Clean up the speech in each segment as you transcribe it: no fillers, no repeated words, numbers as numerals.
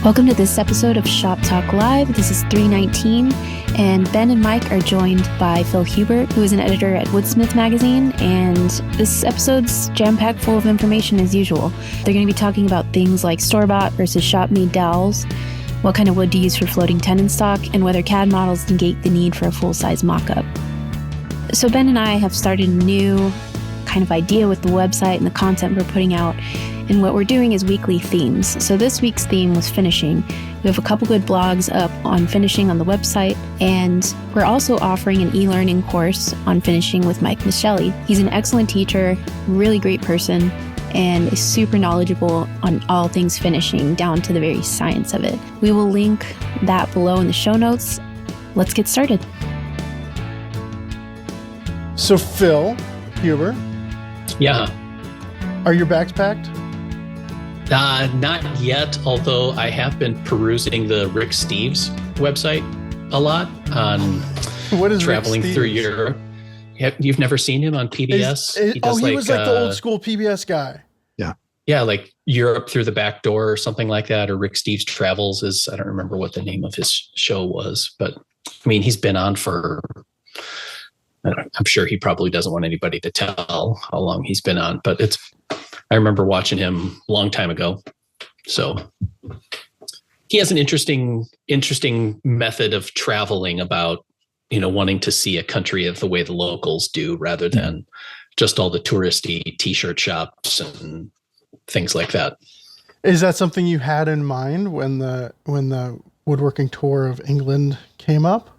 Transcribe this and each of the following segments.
Welcome to this episode of Shop Talk Live. This is 319, and Ben and Mike are joined by Phil Hubert, who is an editor at Woodsmith Magazine, and this episode's jam-packed full of information as usual. They're going to be talking about things like store-bought versus shop-made dowels, what kind of wood to use for floating tenon stock, and whether CAD models negate the need for a full-size mock-up. So Ben and I have started a new kind of idea with the website and the content we're putting out. And what we're doing is weekly themes. So this week's theme was finishing. We have a couple good blogs up on finishing on the website, and we're also offering an e-learning course on finishing with Mike Michelli. He's an excellent teacher, really great person, and is super knowledgeable on all things finishing, down to the very science of it. We will link that below in the show notes. Let's get started. So Phil Huber. Yeah. Are your bags packed? Not yet, although I have been perusing the Rick Steves website a lot on what is traveling Rick through Steves? Europe. You've never seen him on PBS? He was like the old school PBS guy. Yeah, like Europe Through the Back Door or something like that, or Rick Steves Travels is, I don't remember what the name of his show was, but I mean, he's been on for, I'm sure he probably doesn't want anybody to tell how long he's been on, but I remember watching him a long time ago. So he has an interesting method of traveling about, wanting to see a country of the way the locals do rather than just all the touristy t-shirt shops and things like that. Is that something you had in mind when the woodworking tour of England came up?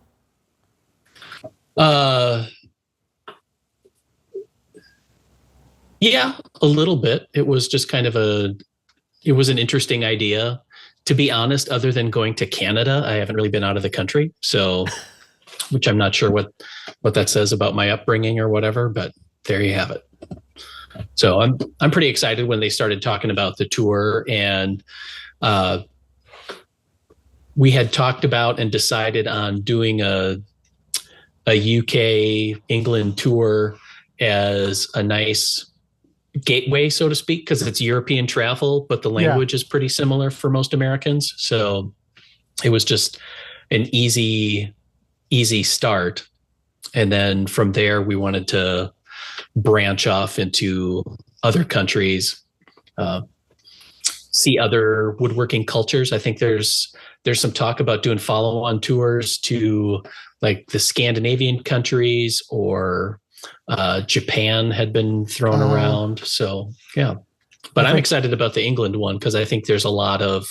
Yeah, a little bit. It was just kind of it was an interesting idea. To be honest, other than going to Canada, I haven't really been out of the country. So, which I'm not sure what that says about my upbringing or whatever, but there you have it. So I'm pretty excited when they started talking about the tour, and we had talked about and decided on doing a UK England tour as a nice gateway, so to speak, because it's European travel, but the language is pretty similar for most Americans. So it was just an easy start. And then from there, we wanted to branch off into other countries, see other woodworking cultures. I think there's some talk about doing follow-on tours to like the Scandinavian countries, or Japan had been thrown around. So, yeah. But I'm excited about the England one because I think there's a lot of,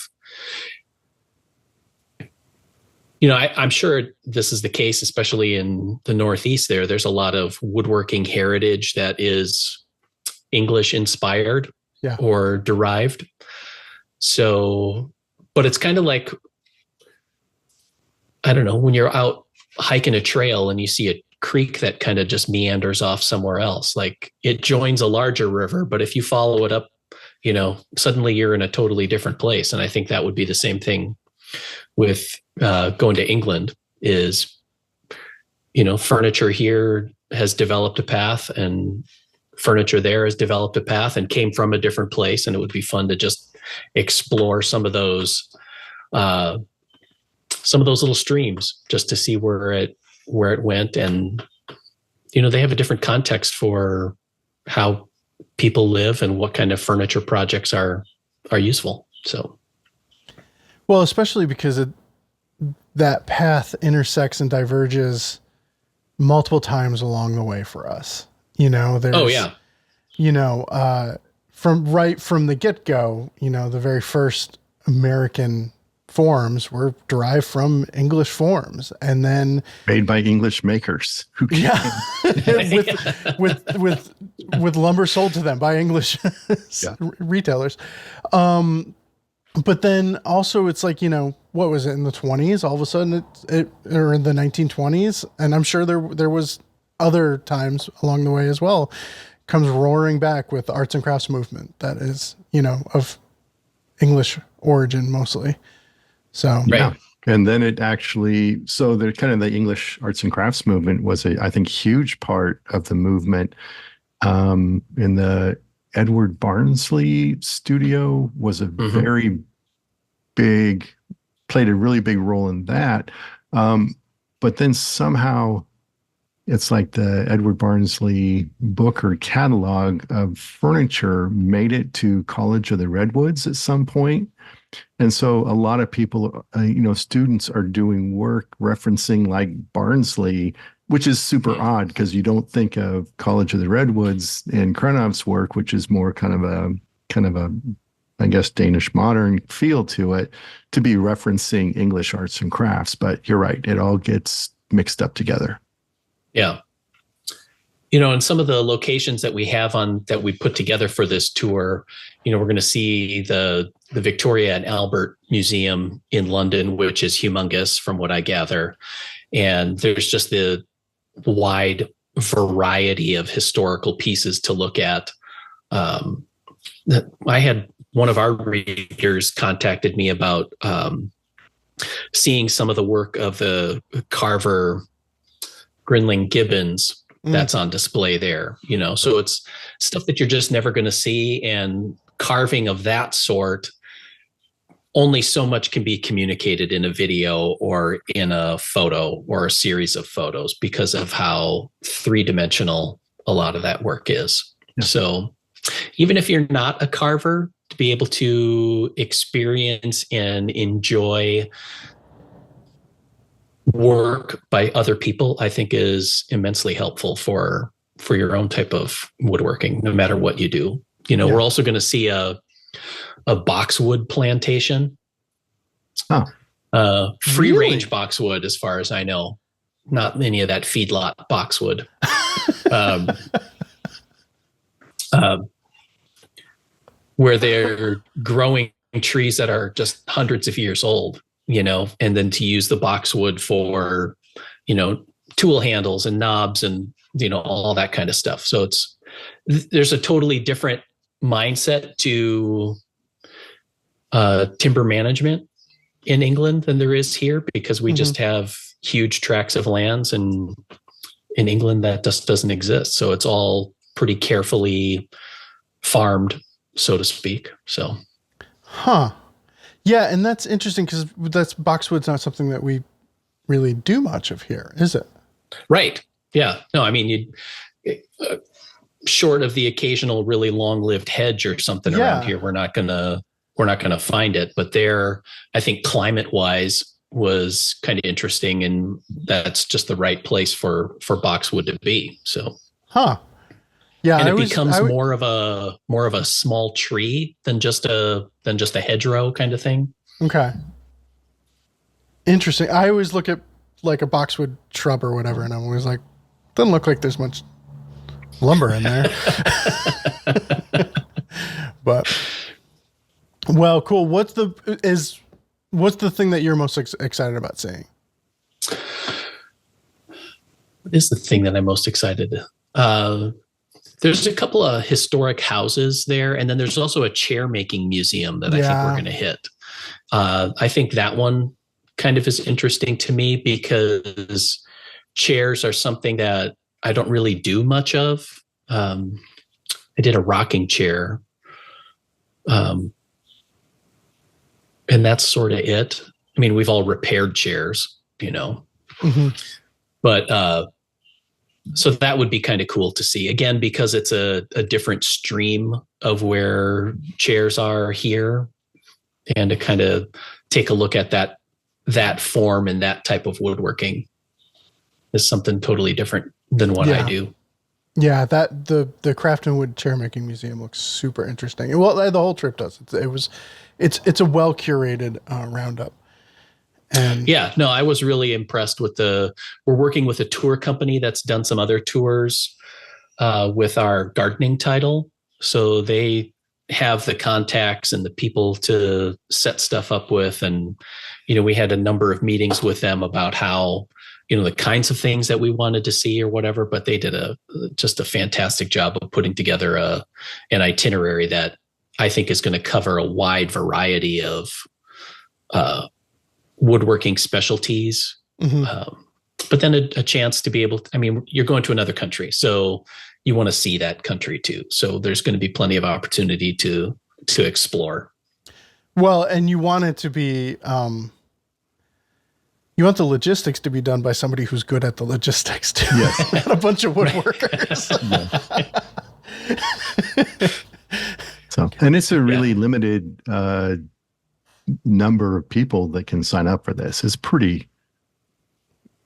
I'm sure this is the case, especially in the Northeast there's a lot of woodworking heritage that is English inspired or derived. So, but it's kind of like, I don't know, when you're out hiking a trail and you see a creek that kind of just meanders off somewhere else, like it joins a larger river, but if you follow it up, suddenly you're in a totally different place. And I think that would be the same thing with going to England is, furniture here has developed a path and furniture there has developed a path and came from a different place. And it would be fun to just explore some of those little streams just to see where it went. And, they have a different context for how people live and what kind of furniture projects are useful. So, well, especially because that path intersects and diverges multiple times along the way for us. There's, from the get-go, the very first American forms were derived from English forms, and then made by English makers. with lumber sold to them by English retailers. But then also it's like, what was it in the 20s? All of a sudden or in the 1920s, and I'm sure there was other times along the way as well, comes roaring back with the arts and crafts movement that is, of English origin mostly. So, yeah. And then it actually, so the kind of the English arts and crafts movement was I think, huge part of the movement. In the Edward Barnsley studio was a very played a really big role in that. But then somehow it's like the Edward Barnsley book or catalog of furniture made it to College of the Redwoods at some point. And so a lot of people, students are doing work referencing like Barnsley, which is super odd because you don't think of College of the Redwoods and Krenov's work, which is more kind of a, I guess, Danish modern feel to it, to be referencing English arts and crafts. But you're right, it all gets mixed up together. Yeah. And some of the locations that we have that we put together for this tour, we're going to see the Victoria and Albert Museum in London, which is humongous from what I gather. And there's just the wide variety of historical pieces to look at. I had one of our readers contacted me about seeing some of the work of the carver Grinling Gibbons that's on display there, so it's stuff that you're just never going to see. And carving of that sort, only so much can be communicated in a video or in a photo or a series of photos because of how three-dimensional a lot of that work is. Yeah. So even if you're not a carver, to be able to experience and enjoy work by other people, I think is immensely helpful for your own type of woodworking, no matter what you do. We're also going to see a boxwood plantation. Free range boxwood, as far as I know. Not any of that feedlot boxwood. Where they're growing trees that are just hundreds of years old, and then to use the boxwood for, tool handles and knobs and, all that kind of stuff. So there's a totally different mindset to timber management in England than there is here, because we just have huge tracts of lands, and in England that just doesn't exist. So it's all pretty carefully farmed, so to speak. So. Yeah, and that's interesting because boxwood's not something that we really do much of here, is it? Right. Yeah. No, I mean, short of the occasional really long-lived hedge or something around here, we're not gonna find it. But there, I think climate-wise was kind of interesting, and that's just the right place for boxwood to be. So. Yeah, and it becomes more of a small tree than just a hedgerow kind of thing. Okay. Interesting. I always look at like a boxwood shrub or whatever, and I'm always like, doesn't look like there's much lumber in there. But well, cool. What's the thing that you're most excited about seeing? What is the thing that I'm most excited? There's a couple of historic houses there, and then there's also a chair making museum that I think we're going to hit. I think that one kind of is interesting to me because chairs are something that I don't really do much of. I did a rocking chair, and that's sort of it. I mean, we've all repaired chairs, but so that would be kind of cool to see, again, because it's a different stream of where chairs are here, and to kind of take a look at that form and that type of woodworking is something totally different than what I do. Yeah, that the Craft and Wood Chair Making Museum looks super interesting. Well, the whole trip does. It's a well curated roundup. And yeah, no, I was really impressed with we're working with a tour company that's done some other tours with our gardening title. So they have the contacts and the people to set stuff up with. And, we had a number of meetings with them about how, the kinds of things that we wanted to see or whatever, but they did just a fantastic job of putting together an itinerary that I think is going to cover a wide variety of woodworking specialties, but then a chance to be able to, you're going to another country, so you want to see that country too. So there's going to be plenty of opportunity to explore. Well, and you want it to be, you want the logistics to be done by somebody who's good at the logistics too. Yes. Not a bunch of woodworkers. So, and it's a really limited number of people that can sign up for this.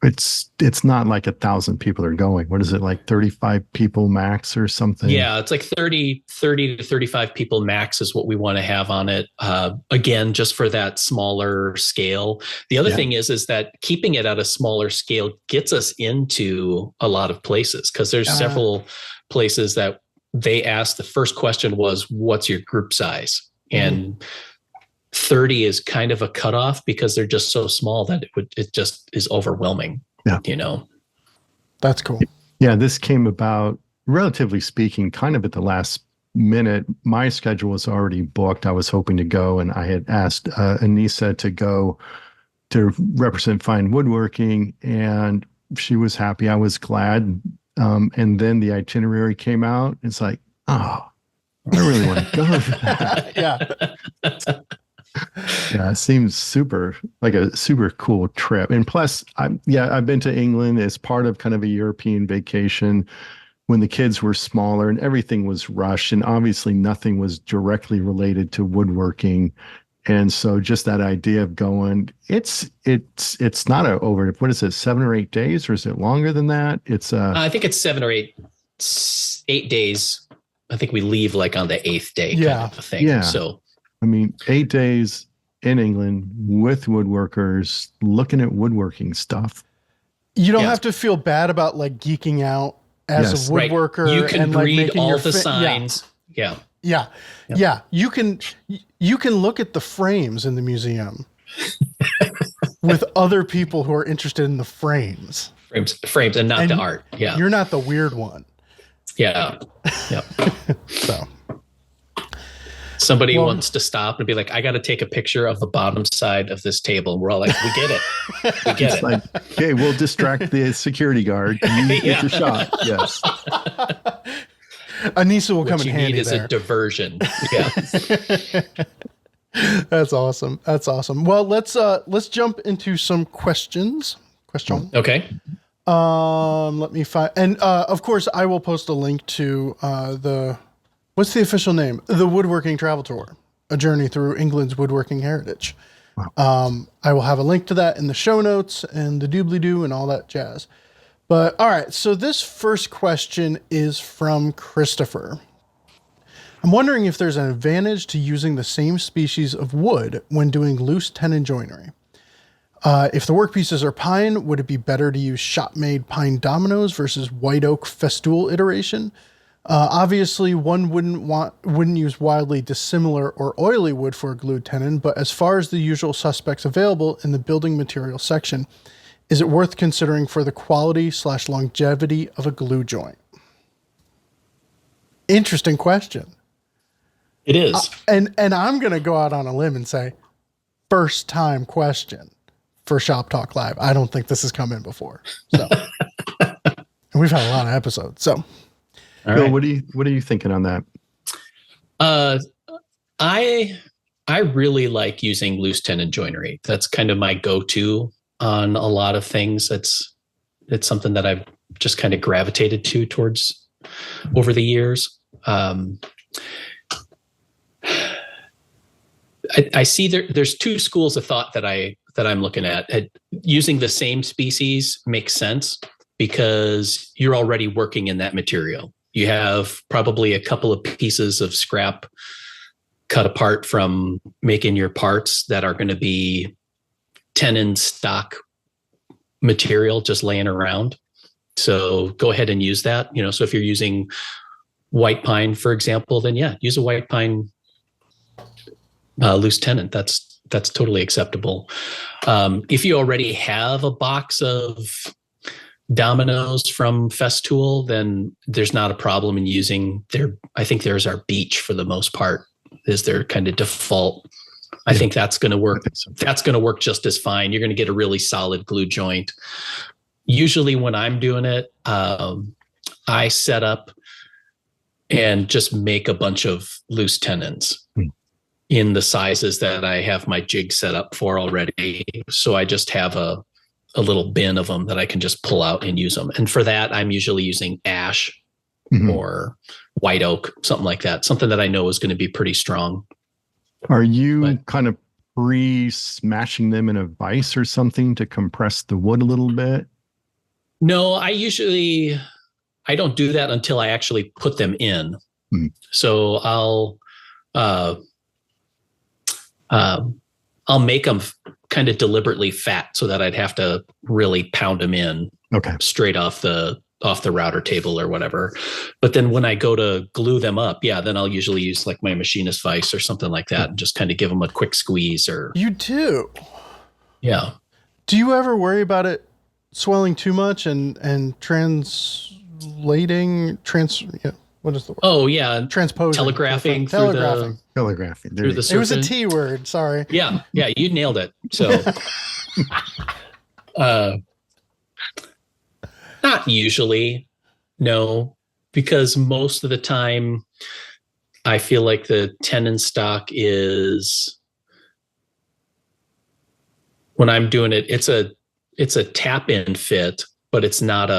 It's not like 1,000 people are going. What is it, like 35 people max or something? Yeah, it's like 30 to 35 people max is what we want to have on it. Again, just for that smaller scale. The other thing is that keeping it at a smaller scale gets us into a lot of places, because there's several places that they asked. The first question was, what's your group size? And 30 is kind of a cutoff because they're just so small that it just is overwhelming. Yeah. That's cool. Yeah. This came about, relatively speaking, kind of at the last minute. My schedule was already booked. I was hoping to go, and I had asked Anissa to go to represent Fine Woodworking, and she was happy. I was glad. And then the itinerary came out. It's like, oh, I really want to go for that. Yeah. Yeah, it seems like a super cool trip. And plus, I've been to England as part of kind of a European vacation when the kids were smaller and everything was rushed. And obviously nothing was directly related to woodworking. And so just that idea of going, it's not over, what is it, 7 or 8 days, or is it longer than that? I think it's 7 or 8 days. I think we leave like on the 8th day kind of a thing. Yeah. So, I mean, 8 days in England with woodworkers looking at woodworking stuff. You don't have to feel bad about like geeking out as a woodworker. Right. You can and read like making all your the signs. Yeah. You can look at the frames in the museum with other people who are interested in the frames and not the art. Yeah. You're not the weird one. Yeah. Yeah. So somebody wants to stop and be like, I got to take a picture of the bottom side of this table. We're all like, we get it. We get it. Like, okay, we'll distract the security guard. You get your shot. Yes. Anissa will come in handy. What you need is a diversion. Yeah. That's awesome. Well, let's jump into some questions. Okay. Let me find, and of course I will post a link to what's the official name? The Woodworking Travel Tour, a journey through England's woodworking heritage. Wow. I will have a link to that in the show notes and the doobly-doo and all that jazz. But all right, so this first question is from Christopher. I'm wondering if there's an advantage to using the same species of wood when doing loose tenon joinery. If the workpieces are pine, would it be better to use shop-made pine dominoes versus white oak festool iteration? Obviously, one wouldn't use wildly dissimilar or oily wood for a glued tenon, but as far as the usual suspects available in the building material section, is it worth considering for the quality/longevity of a glue joint? Interesting question. It is. And I'm going to go out on a limb and say, first time question for Shop Talk Live. I don't think this has come in before. So, and we've had a lot of episodes. So, Bill, right. What are you thinking on that? I really like using loose tenon joinery. That's kind of my go-to on a lot of things. It's something that I've just kind of gravitated towards over the years. I see there's two schools of thought that I'm looking at. Using the same species makes sense because you're already working in that material. You have probably a couple of pieces of scrap cut apart from making your parts that are going to be tenon stock material just laying around. So go ahead and use that. So if you're using white pine, for example, then use a white pine loose tenon. That's totally acceptable. If you already have a box of dominoes from Festool, then there's not a problem in using I think there's our beach for the most part is their kind of default. I think that's going to work. That's going to work just as fine. You're going to get a really solid glue joint. Usually when I'm doing it, I set up and just make a bunch of loose tenons. in the sizes that I have my jig set up for already. So I just have a little bin of them that I can just pull out and use them. And for that, I'm usually using ash or white oak, something like that, something that I know is going to be pretty strong. Are you kind of smashing them in a vise or something to compress the wood a little bit? No, I don't do that until I actually put them in. So I'll make them kind of deliberately fat so that I'd have to really pound them in straight off the router table or whatever. But then when I go to glue them up, then I'll usually use like my machinist vise or something like that and just kind of give them a quick squeeze. Or you do? Yeah. Do you ever worry about it swelling too much and translating? What is the word? Oh yeah, transposing, telegraphing. Telegraphing. Through the it was a T word. Sorry. Yeah, you nailed it. So, not usually, no, because most of the time, I feel like the tenon stock is, when I'm doing it, it's a tap in fit, but it's not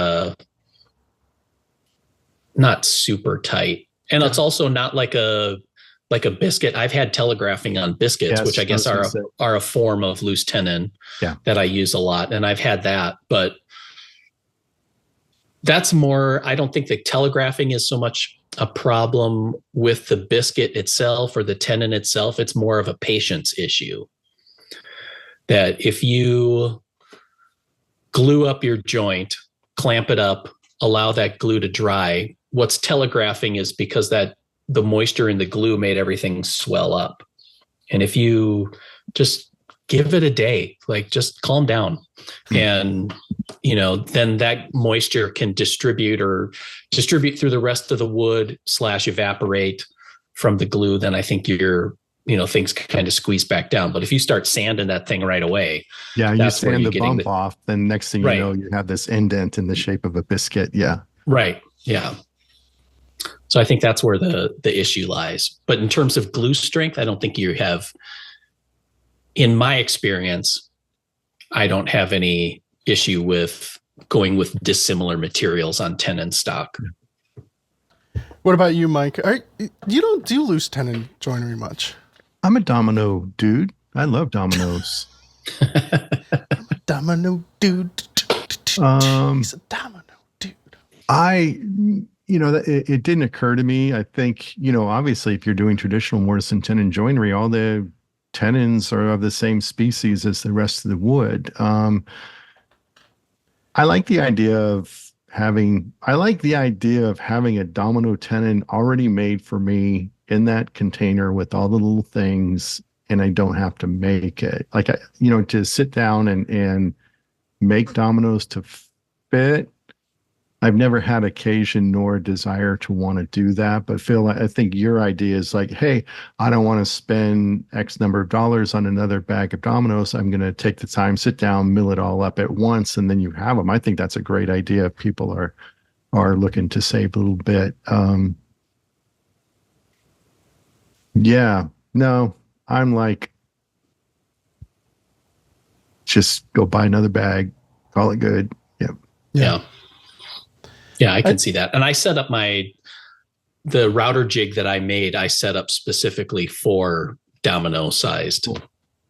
super tight, and it's also not like a biscuit. I've had telegraphing on biscuits, which I guess are a form of loose tenon that I use a lot, and I've had that, but that's more, I don't think the telegraphing is so much a problem with the biscuit itself or the tenon itself. It's more of a patience issue, that if you glue up your joint, clamp it up, allow that glue to dry, what's telegraphing is because that the moisture in the glue made everything swell up. And if you just give it a day, like just calm down, and then that moisture can distribute through the rest of the wood / evaporate from the glue, then I think things kind of squeeze back down. But if you start sanding that thing right away, you sand the bump off, then next thing you know, you have this indent in the shape of a biscuit. Yeah. Right. Yeah. So I think that's where the issue lies. But in terms of glue strength, I don't think you have, in my experience, I don't have any issue with going with dissimilar materials on tenon stock. What about you, Mike? You don't do loose tenon joinery much. I'm a domino dude. I love dominoes. I'm a domino dude. He's a domino dude. It didn't occur to me. I think, obviously if you're doing traditional mortise and tenon joinery, all the tenons are of the same species as the rest of the wood. I like the idea of having a domino tenon already made for me in that container with all the little things, and I don't have to make it. Like, to sit down and make dominoes to fit. I've never had occasion nor desire to want to do that, but Phil, I think your idea is like, hey, I don't want to spend X number of dollars on another bag of dominoes. I'm going to take the time, sit down, mill it all up at once, and then you have them. I think that's a great idea if people are looking to save a little bit. I'm like, just go buy another bag, call it good. Yeah, I can see that. And I set up the router jig that I made, I set up specifically for domino sized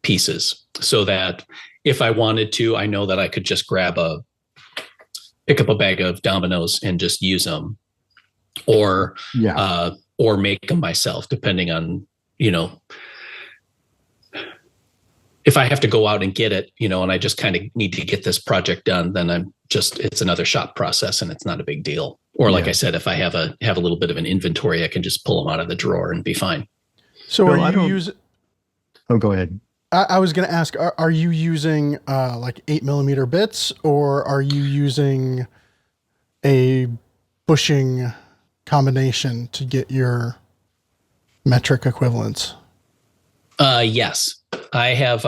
pieces, so that if I wanted to, I know that I could just pick up a bag of dominoes and just use them, or make them myself, depending on, if I have to go out and get it, and I just kind of need to get this project done, then it's another shop process and it's not a big deal. Or like I said, if I have a little bit of an inventory, I can just pull them out of the drawer and be fine. So go ahead. I was going to ask, are you using like 8mm bits, or are you using a bushing combination to get your metric equivalents? Yes, I have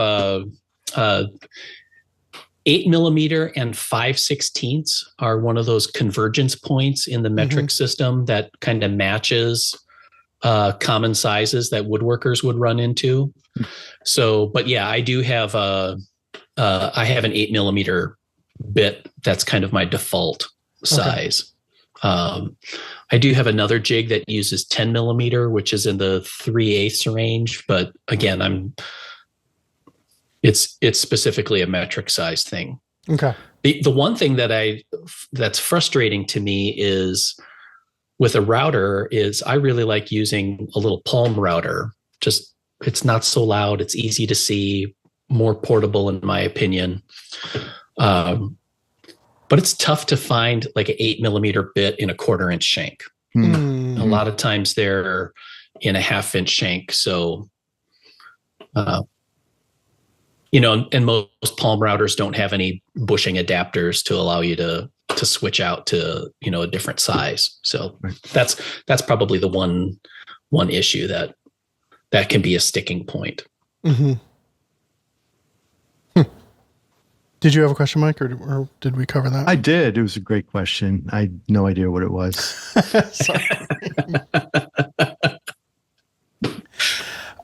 8mm and 5/16 are one of those convergence points in the metric system that kind of matches common sizes that woodworkers would run into. So, but yeah, I do have I have an 8mm bit. That's kind of my default size. I do have another jig that uses 10mm, which is in the 3/8 range. But again, it's specifically a metric size thing. Okay. The one thing that's frustrating to me is with a router is I really like using a little palm router. Just it's not so loud. It's easy to see, more portable in my opinion. But it's tough to find like an 8mm bit in a 1/4 inch shank. Mm. A lot of times they're in a 1/2 inch shank. So, and most palm routers don't have any bushing adapters to allow you to switch out to, a different size. So that's probably the one issue that can be a sticking point. Mm-hmm. Did you have a question, Mike, or did we cover that? I did. It was a great question. I had no idea what it was. Sorry.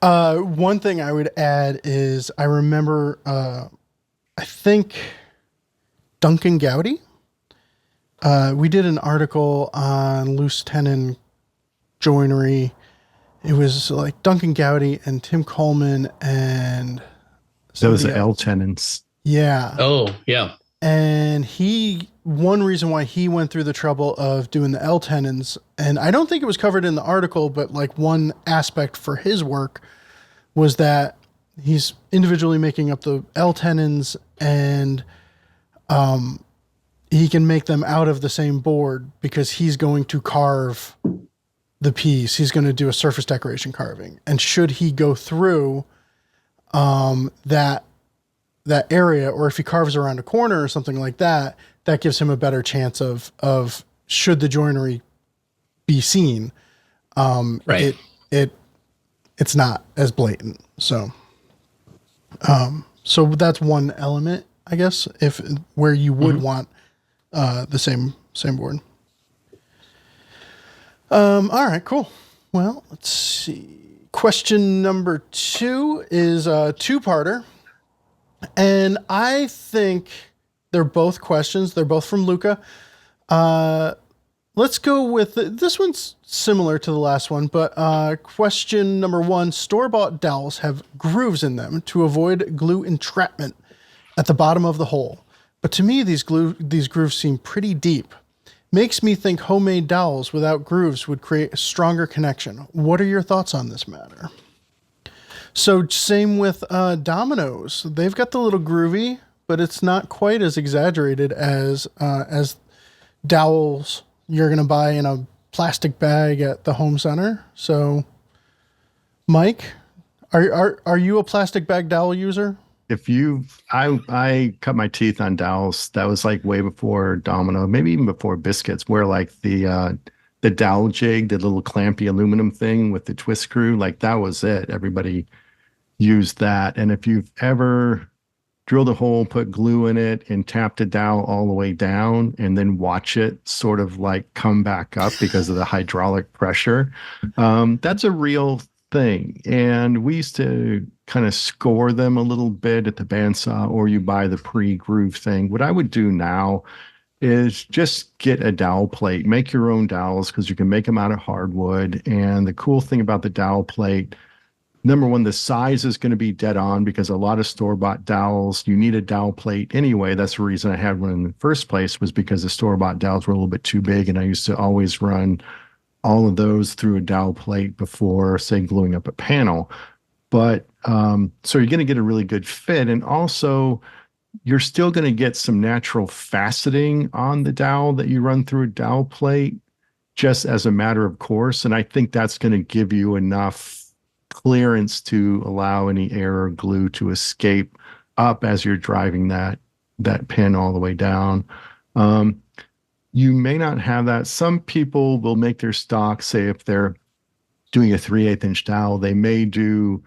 One thing I would add is I remember, I think Duncan Gowdy. We did an article on loose tenon joinery. It was like Duncan Gowdy and Tim Coleman and those L tenons. Yeah. Oh, yeah. And one reason why he went through the trouble of doing the L tenons, and I don't think it was covered in the article, but like one aspect for his work was that he's individually making up the L tenons, and he can make them out of the same board because he's going to carve the piece. He's going to do a surface decoration carving. And should he go through that area, or if he carves around a corner or something like that, that gives him a better chance of should the joinery be seen, right. It's not as blatant. So that's one element, I guess, where you would want the same board. All right, cool. Well, let's see. Question number 2 is a 2-parter. And I think they're both questions. They're both from Luca. Let's go with this one's similar to the last one, but question number 1, store-bought dowels have grooves in them to avoid glue entrapment at the bottom of the hole. But to me, these grooves seem pretty deep. Makes me think homemade dowels without grooves would create a stronger connection. What are your thoughts on this matter? So same with dominoes. They've got the little groovy, but it's not quite as exaggerated as dowels you're going to buy in a plastic bag at the home center. So, Mike, are you a plastic bag dowel user? I cut my teeth on dowels. That was like way before domino, maybe even before biscuits, where like the dowel jig, the little clampy aluminum thing with the twist screw, like that was it. Everybody used that. And if you've ever drilled a hole, put glue in it, and tapped a dowel all the way down, and then watch it sort of like come back up because of the hydraulic pressure, that's a real thing. And we used to kind of score them a little bit at the bandsaw, or you buy the pre-groove thing. What I would do now is just get a dowel plate, make your own dowels, because you can make them out of hardwood. And the cool thing about the dowel plate, number one, the size is going to be dead on, because a lot of store-bought dowels, you need a dowel plate anyway. That's the reason I had one in the first place, was because the store-bought dowels were a little bit too big, and I used to always run all of those through a dowel plate before, say, gluing up a panel. But so you're going to get a really good fit, and also you're still going to get some natural faceting on the dowel that you run through a dowel plate, just as a matter of course. And I think that's going to give you enough clearance to allow any air or glue to escape up as you're driving that pin all the way down. You may not have that. Some people will make their stock, say if they're doing a 3/8 inch dowel, they may do,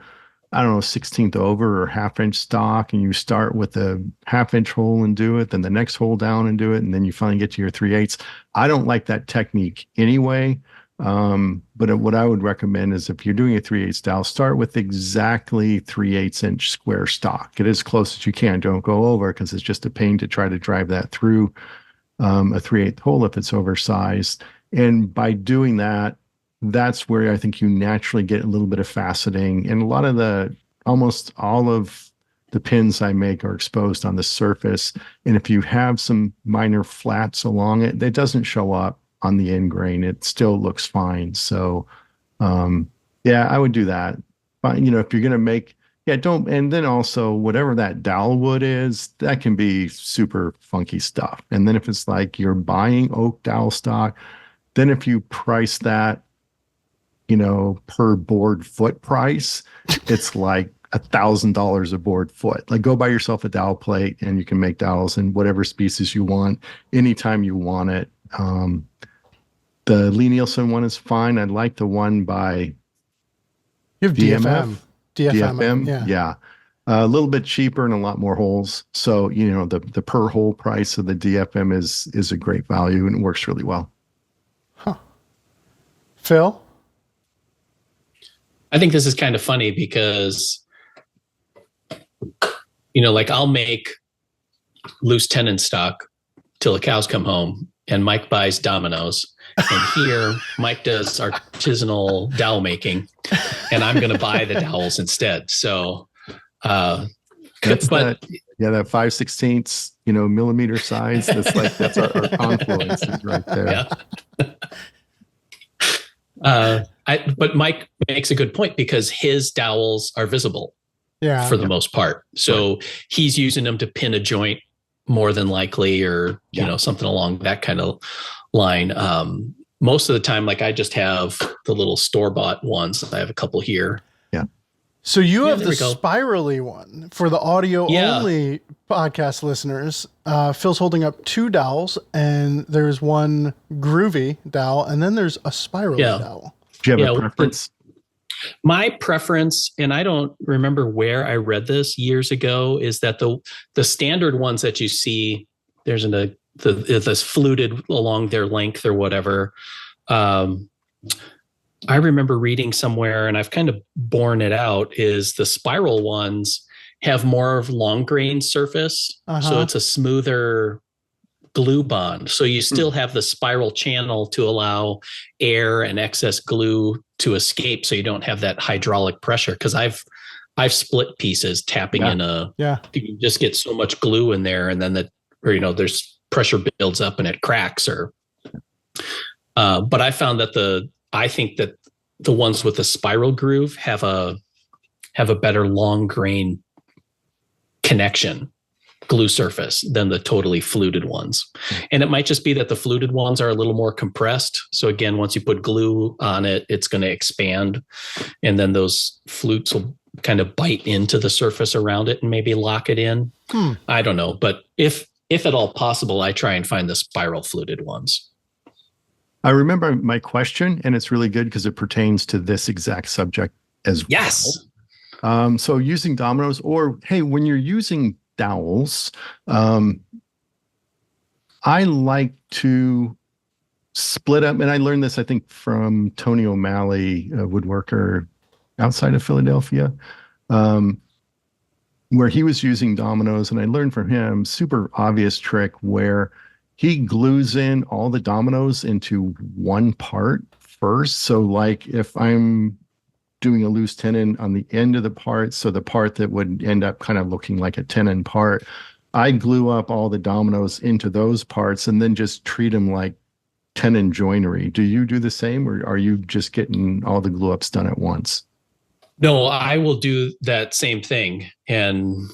I don't know, 16th over or 1/2 inch stock, and you start with a 1/2 inch hole and do it, then the next hole down and do it, and then you finally get to your 3/8. I don't like that technique anyway. But what I would recommend is if you're doing a 3/8 dowel, start with exactly 3/8 inch square stock. Get as close as you can. Don't go over because it's just a pain to try to drive that through a 3/8 hole if it's oversized. And by doing that, that's where I think you naturally get a little bit of faceting. And almost all of the pins I make are exposed on the surface. And if you have some minor flats along it, that doesn't show up on the end grain. It still looks fine. So, yeah, I would do that. But, if you're going to make, don't, and then also whatever that dowel wood is, that can be super funky stuff. And then if it's like you're buying oak dowel stock, then if you price that, per board foot price, it's like $1,000 a board foot. Like go buy yourself a dowel plate and you can make dowels in whatever species you want, anytime you want it. The Lee Nielsen one is fine. I like the one by You have DMF. DFM. Yeah. A little bit cheaper and a lot more holes. So, the per hole price of the DFM is a great value and it works really well. Huh. Phil? I think this is kind of funny because, like I'll make loose tenon stock till the cows come home and Mike buys dominoes. And here Mike does artisanal dowel making and I'm going to buy the dowels instead. So, that 5/16, millimeter size. That's our confluence is right there. Yeah. But Mike makes a good point because his dowels are visible for the most part. So he's using them to pin a joint more than likely, or, something along that kind of line. Most of the time, like I just have the little store-bought ones. I have a couple here. Yeah. So you have the spirally one for the audio only podcast listeners. Phil's holding up two dowels and there's one groovy dowel and then there's a spirally dowel. Do you have a preference? My preference, and I don't remember where I read this years ago, is that the standard ones that you see, there's this fluted along their length or whatever. I remember reading somewhere, and I've kind of borne it out, is the spiral ones have more of long grain surface. So it's a smoother glue bond. So you still have the spiral channel to allow air and excess glue to escape. So you don't have that hydraulic pressure. Cause I've split pieces tapping in you just get so much glue in there. And then there's pressure builds up and it cracks but I found that I think that the ones with the spiral groove have a better long grain connection glue surface than the totally fluted ones. And it might just be that the fluted ones are a little more compressed. So again, once you put glue on it, it's going to expand. And then those flutes will kind of bite into the surface around it and maybe lock it in. I don't know. But if at all possible, I try and find the spiral fluted ones. I remember my question, and it's really good because it pertains to this exact subject as well. Yes. So using dominoes, or hey, when you're using dowels, I like to split up, and I learned this, I think, from Tony O'Malley, a woodworker outside of Philadelphia, where he was using dominoes, and I learned from him, super obvious trick where he glues in all the dominoes into one part first. So like if I'm doing a loose tenon on the end of the part, so the part that would end up kind of looking like a tenon part, I glue up all the dominoes into those parts and then just treat them like tenon joinery. Do you do the same, or are you just getting all the glue ups done at once? No, I will do that same thing. And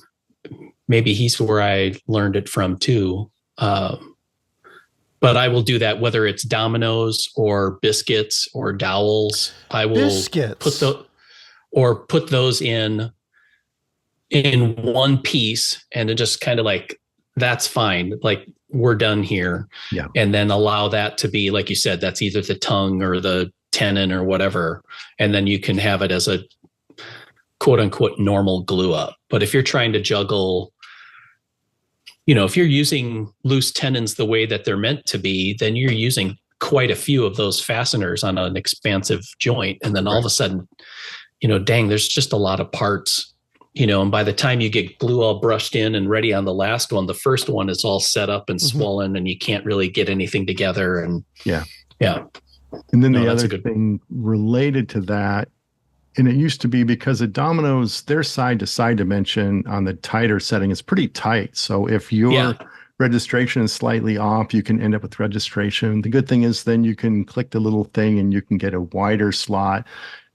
maybe he's where I learned it from too. But I will do that whether it's dominoes or biscuits or dowels. I will put those in one piece and it just kind of like, that's fine. Like we're done here. Yeah. And then allow that to be, like you said, that's either the tongue or the tenon or whatever. And then you can have it as a quote unquote normal glue up. But if you're trying to juggle, if you're using loose tenons the way that they're meant to be, then you're using quite a few of those fasteners on an expansive joint. And then all of a sudden, dang, there's just a lot of parts, and by the time you get glue all brushed in and ready on the last one, the first one is all set up and swollen and you can't really get anything together. And yeah. And then the other thing related to that, and it used to be because the dominoes, their side to side dimension on the tighter setting is pretty tight. So if your registration is slightly off, you can end up with registration. The good thing is then you can click the little thing and you can get a wider slot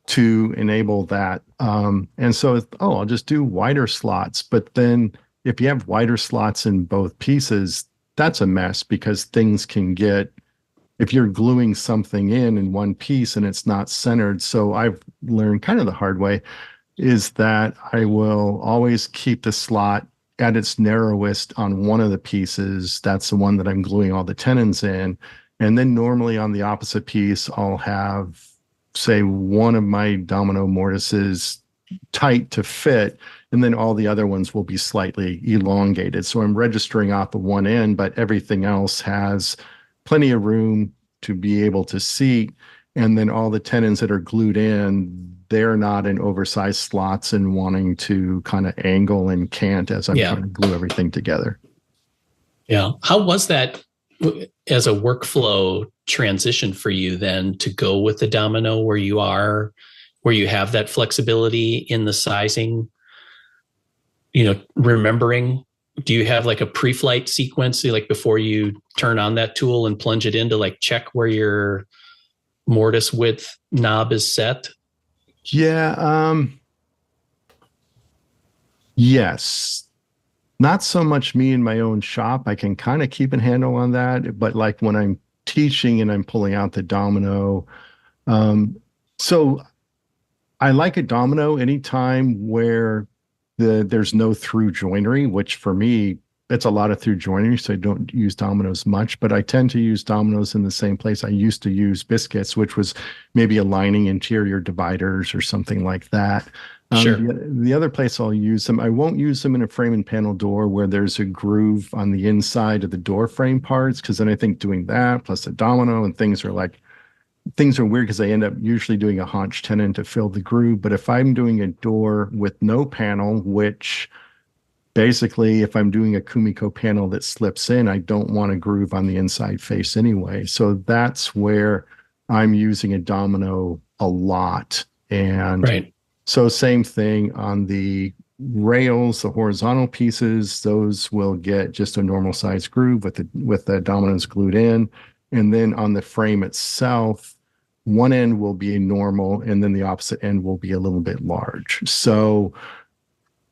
to enable that. And so, I'll just do wider slots. But then if you have wider slots in both pieces, that's a mess because things can get, if you're gluing something in one piece and it's not centered. So I've learned kind of the hard way is that I will always keep the slot at its narrowest on one of the pieces. That's the one that I'm gluing all the tenons in. And then normally on the opposite piece, I'll have, say, one of my domino mortises tight to fit, and then all the other ones will be slightly elongated. So I'm registering off the one end, but everything else has plenty of room to be able to seat. And then all the tenons that are glued in, they're not in oversized slots and wanting to kind of angle and cant as I'm trying to glue everything together. Yeah. How was that as a workflow transition for you then to go with the domino where you have that flexibility in the sizing, remembering, do you have like a pre-flight sequence, like before you turn on that tool and plunge it in to like check where your mortise width knob is set? Yeah. Yes. Not so much me in my own shop. I can kind of keep a handle on that. But like when I'm teaching and I'm pulling out the domino. So I like a domino anytime where there's no through joinery, which for me, it's a lot of through joinery, so I don't use dominoes much, but I tend to use dominoes in the same place I used to use biscuits, which was maybe aligning interior dividers or something like that. Sure. The other place I'll use them, I won't use them in a frame and panel door where there's a groove on the inside of the door frame parts, because then I think doing that plus a domino and things are weird because I end up usually doing a haunch tenon to fill the groove. But if I'm doing a door with no panel, which basically if I'm doing a Kumiko panel that slips in, I don't want a groove on the inside face anyway. So that's where I'm using a domino a lot. And so same thing on the rails, the horizontal pieces, those will get just a normal size groove with the dominoes glued in. And then on the frame itself, one end will be a normal and then the opposite end will be a little bit large. So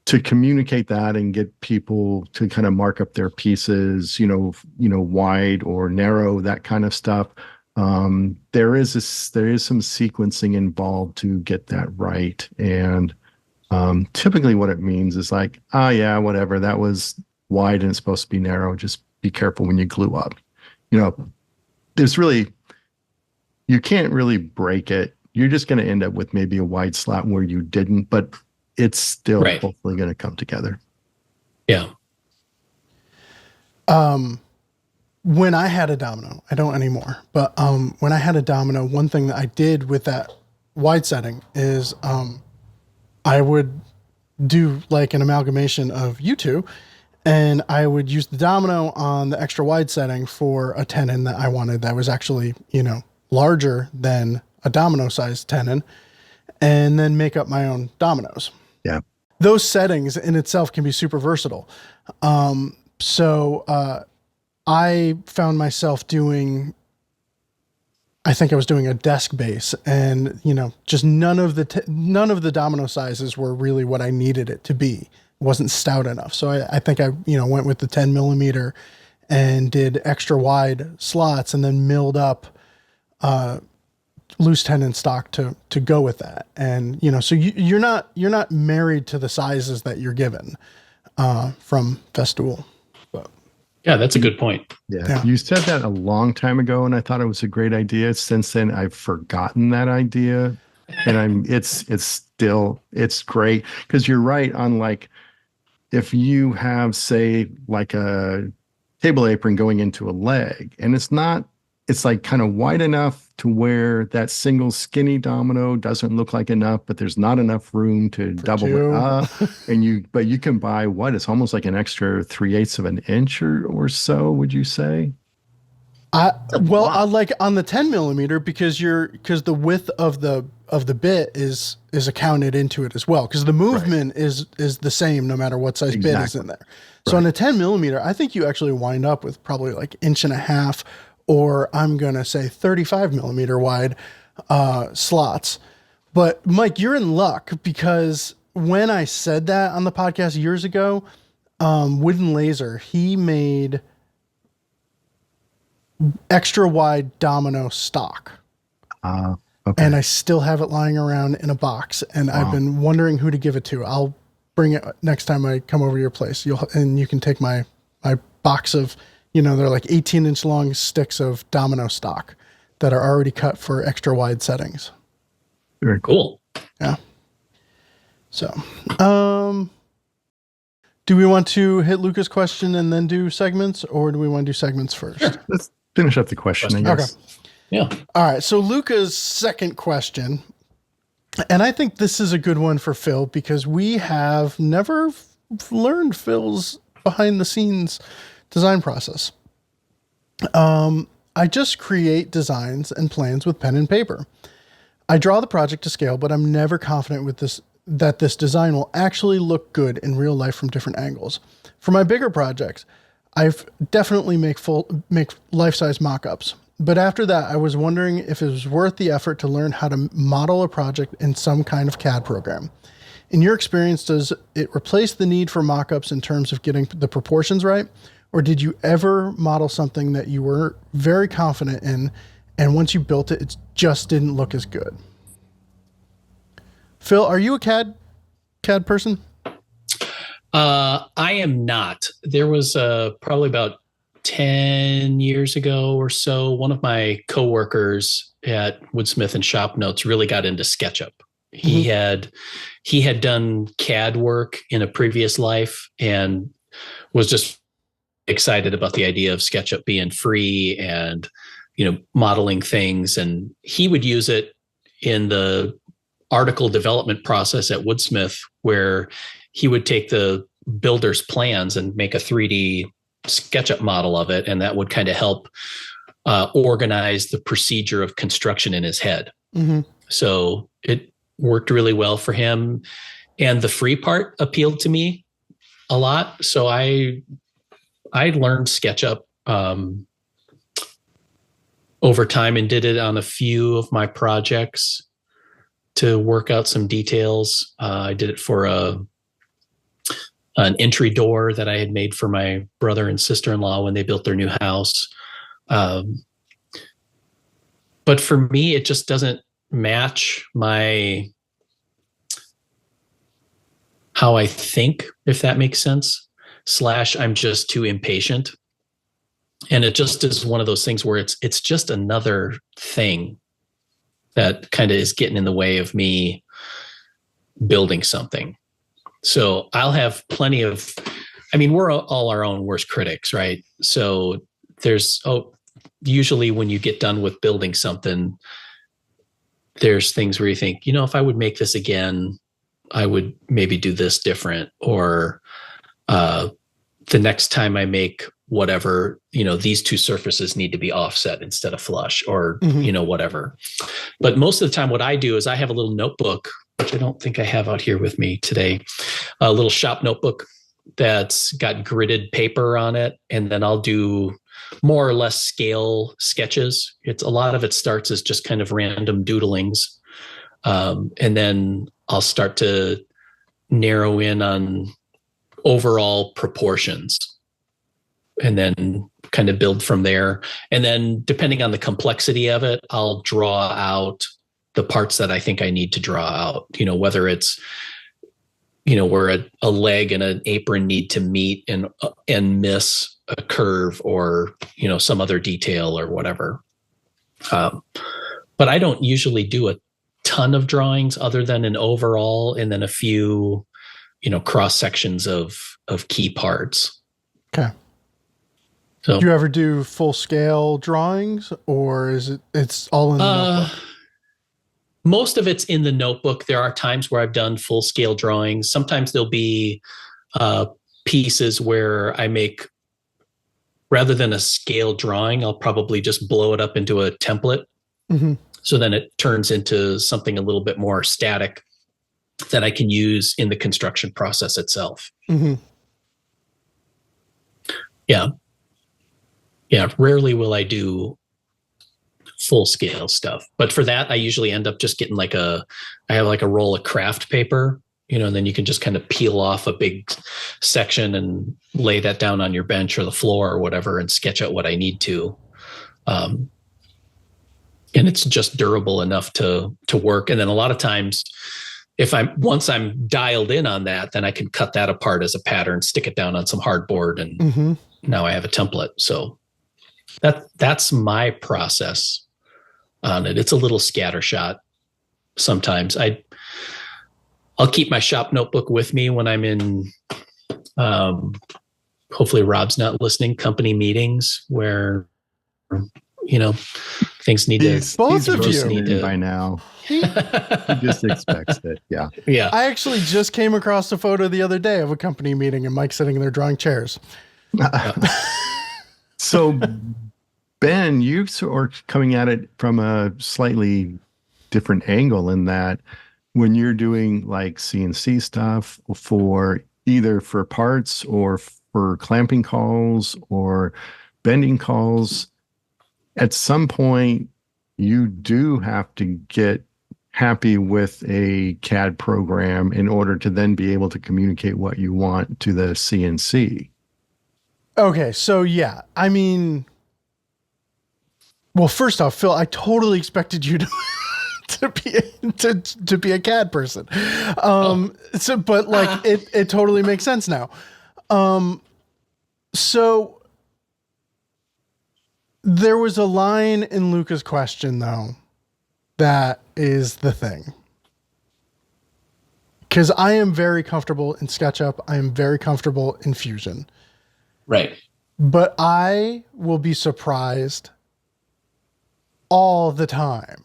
to communicate that and get people to kind of mark up their pieces, wide or narrow, that kind of stuff, there is some sequencing involved to get that right. And typically what it means is like, whatever, that was wide and it's supposed to be narrow. Just be careful when you glue up. You can't really break it. You're just going to end up with maybe a wide slot where you didn't, but it's still hopefully going to come together. Yeah. When I had a domino, I don't anymore, but when I had a domino, one thing that I did with that wide setting is I would do like an amalgamation of you two, and I would use the domino on the extra wide setting for a tenon that I wanted that was actually, larger than a domino sized tenon, and then make up my own dominoes. Yeah. Those settings in itself can be super versatile. So I found myself I think I was doing a desk base, and, just none of the domino sizes were really what I needed it to be. It wasn't stout enough. So I think I, went with the 10 millimeter and did extra wide slots and then milled up loose tenon stock to go with that. And, so you're not married to the sizes that you're given from Festool. But yeah, that's a good point. Yeah. You said that a long time ago, and I thought it was a great idea. Since then, I've forgotten that idea, and it's great because you're right on, like, if you have, say, like a table apron going into a leg, and it's not it's like kind of wide enough to where that single skinny domino doesn't look like enough, but there's not enough room to double two. it up. But you can buy what? It's almost like an extra 3/8 of an inch or so, would you say? I like on the 10 millimeter because the width of the bit is accounted into it as well, because the movement is the same no matter what size bit is in there. So on a 10 millimeter, I think you actually wind up with probably like 1.5 inch, or I'm gonna say 35 millimeter wide slots. But Mike, you're in luck, because when I said that on the podcast years ago, Wooden Laser, he made extra wide domino stock. Okay. And I still have it lying around in a box, and I've been wondering who to give it to. I'll bring it next time I come over to your place. You can take my box of, they're like 18-inch long sticks of domino stock that are already cut for extra wide settings. Very cool. Yeah. So, do we want to hit Luca's question and then do segments, or do we want to do segments first? Sure. Let's finish up the question, I guess. Okay. Yeah. All right. So Luca's second question, and I think this is a good one for Phil, because we have never learned Phil's behind the scenes design process. I just create designs and plans with pen and paper. I draw the project to scale, but I'm never confident with that this design will actually look good in real life from different angles. For my bigger projects, I've definitely make life-size mock-ups. But after that, I was wondering if it was worth the effort to learn how to model a project in some kind of CAD program. In your experience, does it replace the need for mock-ups in terms of getting the proportions right? Or did you ever model something that you were very confident in, and once you built it, it just didn't look as good? Phil, are you a CAD person? I am not. There was probably about 10 years ago or so, one of my coworkers at Woodsmith and Shop Notes really got into SketchUp. He had done CAD work in a previous life and was just excited about the idea of SketchUp being free and, modeling things. And he would use it in the article development process at Woodsmith, where he would take the builder's plans and make a 3D SketchUp model of it, and that would kind of help organize the procedure of construction in his head. So it worked really well for him, and the free part appealed to me a lot. So I learned SketchUp over time and did it on a few of my projects to work out some details. I did it for an entry door that I had made for my brother and sister-in-law when they built their new house. But for me, it just doesn't match how I think, if that makes sense. / I'm just too impatient. And it just is one of those things where it's just another thing that kind of is getting in the way of me building something. So I'll have plenty of, we're all our own worst critics, right? So there's, usually when you get done with building something, there's things where you think, if I would make this again, I would maybe do this different. Or the next time I make whatever, these two surfaces need to be offset instead of flush, or, whatever. But most of the time what I do is I have a little notebook, which I don't think I have out here with me today, a little shop notebook that's got gridded paper on it. And then I'll do more or less scale sketches. A lot of it starts as just kind of random doodlings. And then I'll start to narrow in on overall proportions, and then kind of build from there. And then depending on the complexity of it, I'll draw out the parts that I think I need to draw out, whether it's, where a leg and an apron need to meet and miss a curve, or, some other detail or whatever. But I don't usually do a ton of drawings other than an overall, and then a few, cross sections of key parts. Okay. So Do you ever do full scale drawings, or it's all in the notebook? most of it's in the notebook. There are times where I've done full scale drawings. Sometimes there'll be pieces where I make, rather than a scale drawing, I'll probably just blow it up into a template. Mm-hmm. So then it turns into something a little bit more static that I can use in the construction process itself. Mm-hmm. Yeah. Yeah. Rarely will I do full scale stuff, but for that, I usually end up just getting I have like a roll of craft paper, and then you can just kind of peel off a big section and lay that down on your bench or the floor or whatever and sketch out what I need to. And it's just durable enough to work. And then a lot of times, once I'm dialed in on that, then I can cut that apart as a pattern, stick it down on some hardboard, and now I have a template. So that's my process on it. It's a little scattershot sometimes. I'll keep my shop notebook with me when I'm in, hopefully Rob's not listening, company meetings where, things need to. Both of just you need to by now. He just expects it. Yeah. Yeah. I actually just came across a photo the other day of a company meeting and Mike sitting there drawing chairs. So, Ben, you are coming at it from a slightly different angle in that when you're doing like CNC stuff for either for parts or for clamping calls or bending calls, at some point you do have to get happy with a CAD program in order to then be able to communicate what you want to the CNC. Okay, so yeah, I mean, well, first off, Phil, I totally expected you to be a CAD person. But like it totally makes sense now. So there was a line in Luca's question though that is the thing. Because I am very comfortable in SketchUp. I am very comfortable in Fusion. Right. But I will be surprised all the time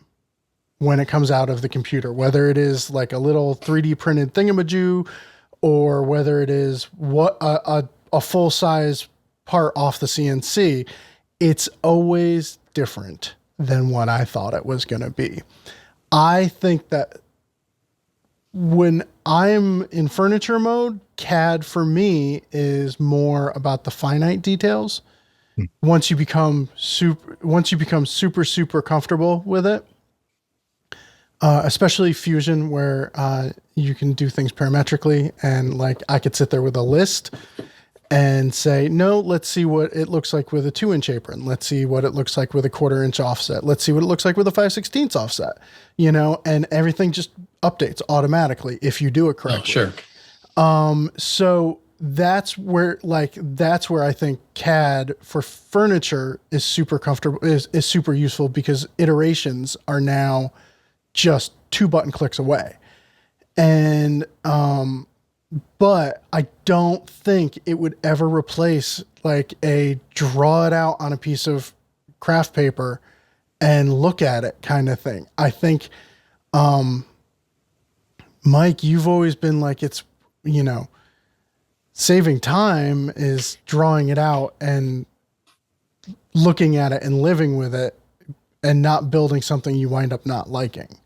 when it comes out of the computer, whether it is like a little 3D printed thingamajig or whether it is a full size part off the CNC, it's always different than what I thought it was going to be. I think that when I'm in furniture mode, CAD for me is more about the finite details. Once you become super comfortable with it, especially Fusion, where you can do things parametrically, and like I could sit there with a list and say, no, let's see what it looks like with a 2-inch apron. Let's see what it looks like with a 1/4 inch offset. Let's see what it looks like with a 5/16 offset. And everything just updates automatically if you do it correctly. Oh, sure. So that's where I think CAD for furniture is super comfortable, is super useful, because iterations are now just 2 button clicks away. And, but I don't think it would ever replace like a draw it out on a piece of craft paper and look at it kind of thing. I think, Mike, you've always been like, it's, saving time is drawing it out and looking at it and living with it and not building something you wind up not liking,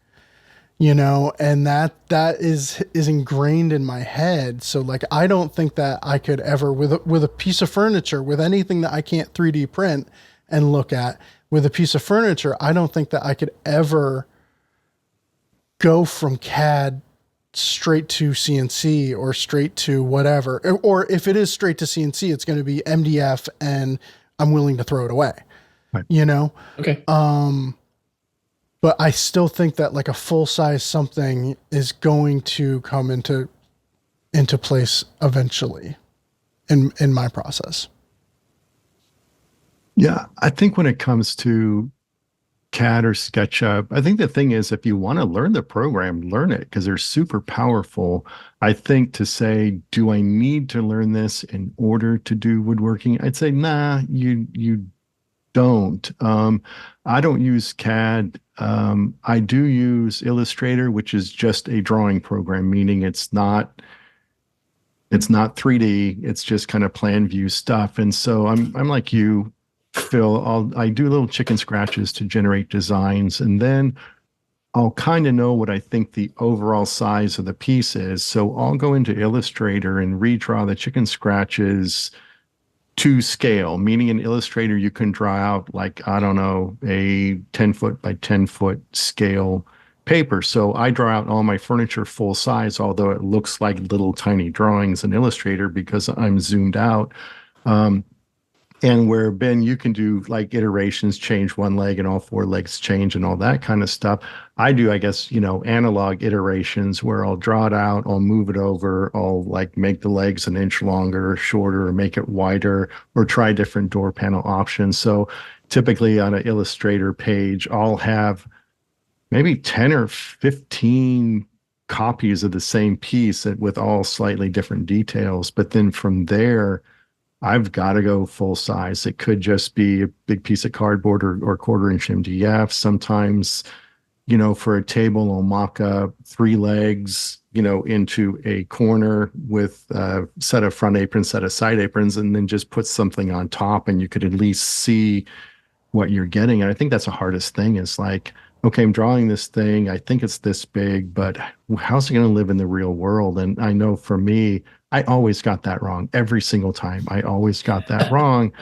and that is ingrained in my head. So like, I don't think that I could ever with a piece of furniture, with anything that I can't 3D print and look at, with a piece of furniture, I don't think that I could ever go from CAD straight to CNC or straight to whatever. Or if it is straight to CNC, it's going to be MDF and I'm willing to throw it away, Right. Okay. But I still think that like a full size something is going to come into place eventually in my process. Yeah, I think when it comes to CAD or SketchUp. I think the thing is, if you want to learn the program, learn it because they're super powerful. I think to say, do I need to learn this in order to do woodworking? I'd say, nah, you don't. I don't use CAD. I do use Illustrator, which is just a drawing program, meaning it's not 3D. It's just kind of plan view stuff. And so I'm like you, Phil. I do little chicken scratches to generate designs, and then I'll kind of know what I think the overall size of the piece is. So I'll go into Illustrator and redraw the chicken scratches to scale, meaning in Illustrator, you can draw out like, I don't know, a 10-foot by 10-foot scale paper. So I draw out all my furniture full size, although it looks like little tiny drawings in Illustrator because I'm zoomed out. And where, Ben, you can do like iterations, change one leg and all four legs change and all that kind of stuff. I do, I guess, analog iterations where I'll draw it out, I'll move it over, I'll like make the legs an inch longer, shorter, or make it wider, or try different door panel options. So typically on an Illustrator page, I'll have maybe 10 or 15 copies of the same piece with all slightly different details. But then from there, I've got to go full size. It could just be a big piece of cardboard or quarter-inch MDF. Sometimes, for a table, I'll mock up 3 legs, into a corner with a set of front aprons, set of side aprons, and then just put something on top, and you could at least see what you're getting. And I think that's the hardest thing is like, okay, I'm drawing this thing. I think it's this big, but how's it going to live in the real world? And I know for me, I always got that wrong every single time. I always got that wrong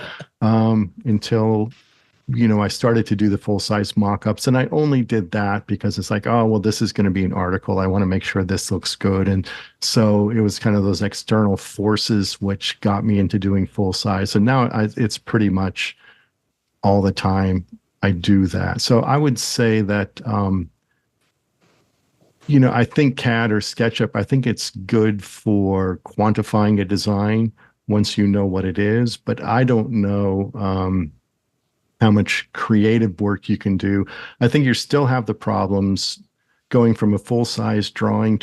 until, I started to do the full-size mock-ups. And I only did that because it's like, oh, well, this is going to be an article. I want to make sure this looks good. And so it was kind of those external forces which got me into doing full-size. And now it's pretty much all the time I do that. So I would say that, I think CAD or SketchUp, I think it's good for quantifying a design once you know what it is, but I don't know how much creative work you can do. I think you still have the problems going from a full-size drawing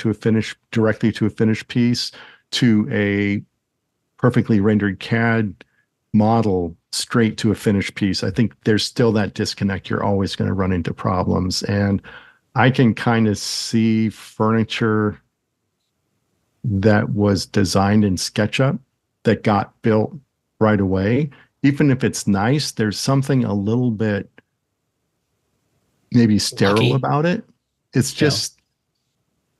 directly to a finished piece to a perfectly rendered CAD model straight to a finished piece. I think there's still that disconnect. You're always going to run into problems. And I can kind of see furniture that was designed in SketchUp that got built right away. Even if it's nice, there's something a little bit maybe sterile Lucky about it. It's just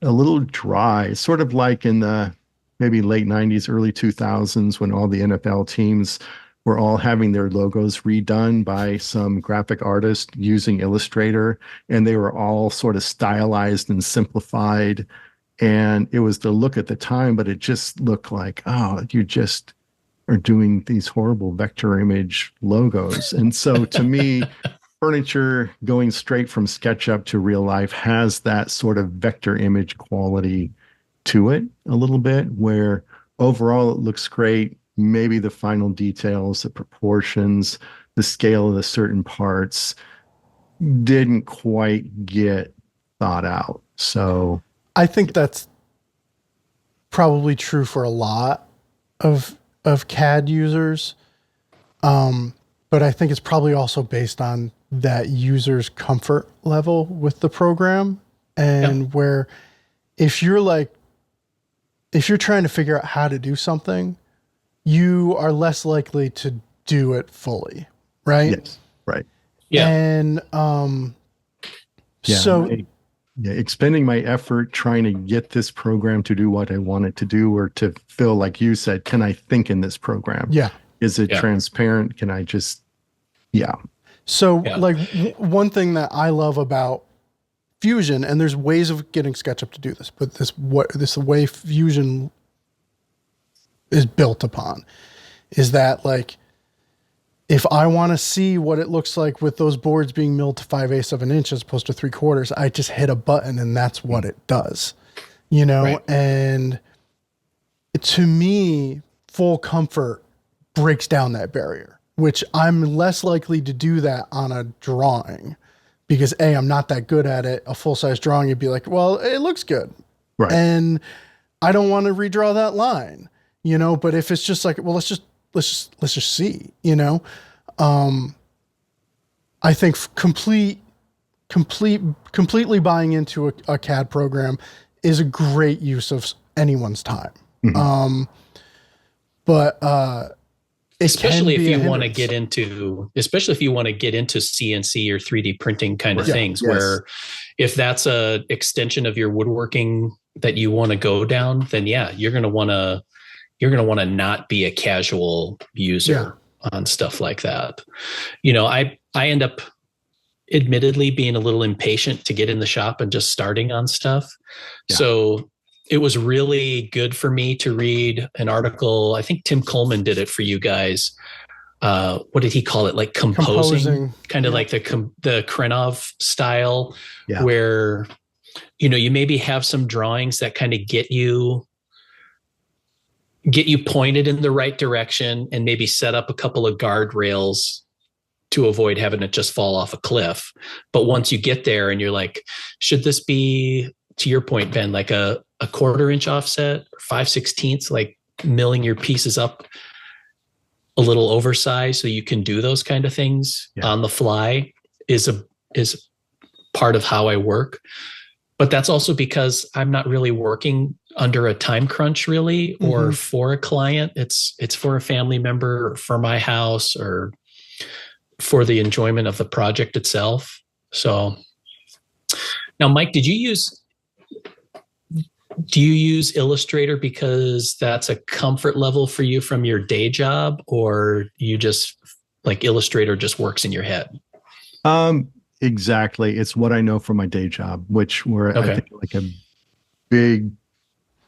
a little dry, sort of like in the maybe late 90s, early 2000s when all the NFL teams were all having their logos redone by some graphic artist using Illustrator, and they were all sort of stylized and simplified. And it was the look at the time, but it just looked like, oh, you just are doing these horrible vector image logos. And so to me, furniture going straight from SketchUp to real life has that sort of vector image quality to it a little bit, where overall it looks great. Maybe the final details, the proportions, the scale of the certain parts didn't quite get thought out. So I think that's probably true for a lot of CAD users. But I think it's probably also based on that user's comfort level with the program. And where if you're trying to figure out how to do something, you are less likely to do it fully, right? yes, right. Yeah. And expending my effort trying to get this program to do what I want it to do, or to feel like you said, can I think in this program? Yeah. Is it transparent? Can I just, So like one thing that I love about Fusion, and there's ways of getting SketchUp to do this, but the way Fusion is built upon is that like, if I want to see what it looks like with those boards being milled to 5/8 of an inch as opposed to 3/4, I just hit a button and that's what it does, Right. And to me, full comfort breaks down that barrier, which I'm less likely to do that on a drawing because I'm not that good at it. A full-size drawing, you'd be like, well, it looks good. Right. And I don't want to redraw that line, but if it's just like, well, let's just see, I think completely buying into a CAD program is a great use of anyone's time. Mm-hmm. But especially if you want to get into CNC or 3D printing kind of things, where if that's a extension of your woodworking that you want to go down, then you're going to want to not be a casual user on stuff like that. I end up admittedly being a little impatient to get in the shop and just starting on stuff. Yeah. So it was really good for me to read an article. I think Tim Coleman did it for you guys. What did he call it? Like composing. Kind of like the Krenov style, where, you maybe have some drawings that kind of get you pointed in the right direction and maybe set up a couple of guardrails to avoid having it just fall off a cliff. But once you get there and you're like, should this be, to your point, Ben, like a 1/4 inch offset or 5/16, like milling your pieces up a little oversized so you can do those kind of things on the fly is part of how I work. But that's also because I'm not really working under a time crunch really, or for a client. It's for a family member or for my house or for the enjoyment of the project itself. So now, Mike, do you use Illustrator because that's a comfort level for you from your day job, or you just like Illustrator just works in your head? Exactly. It's what I know from my day job, which I think like a big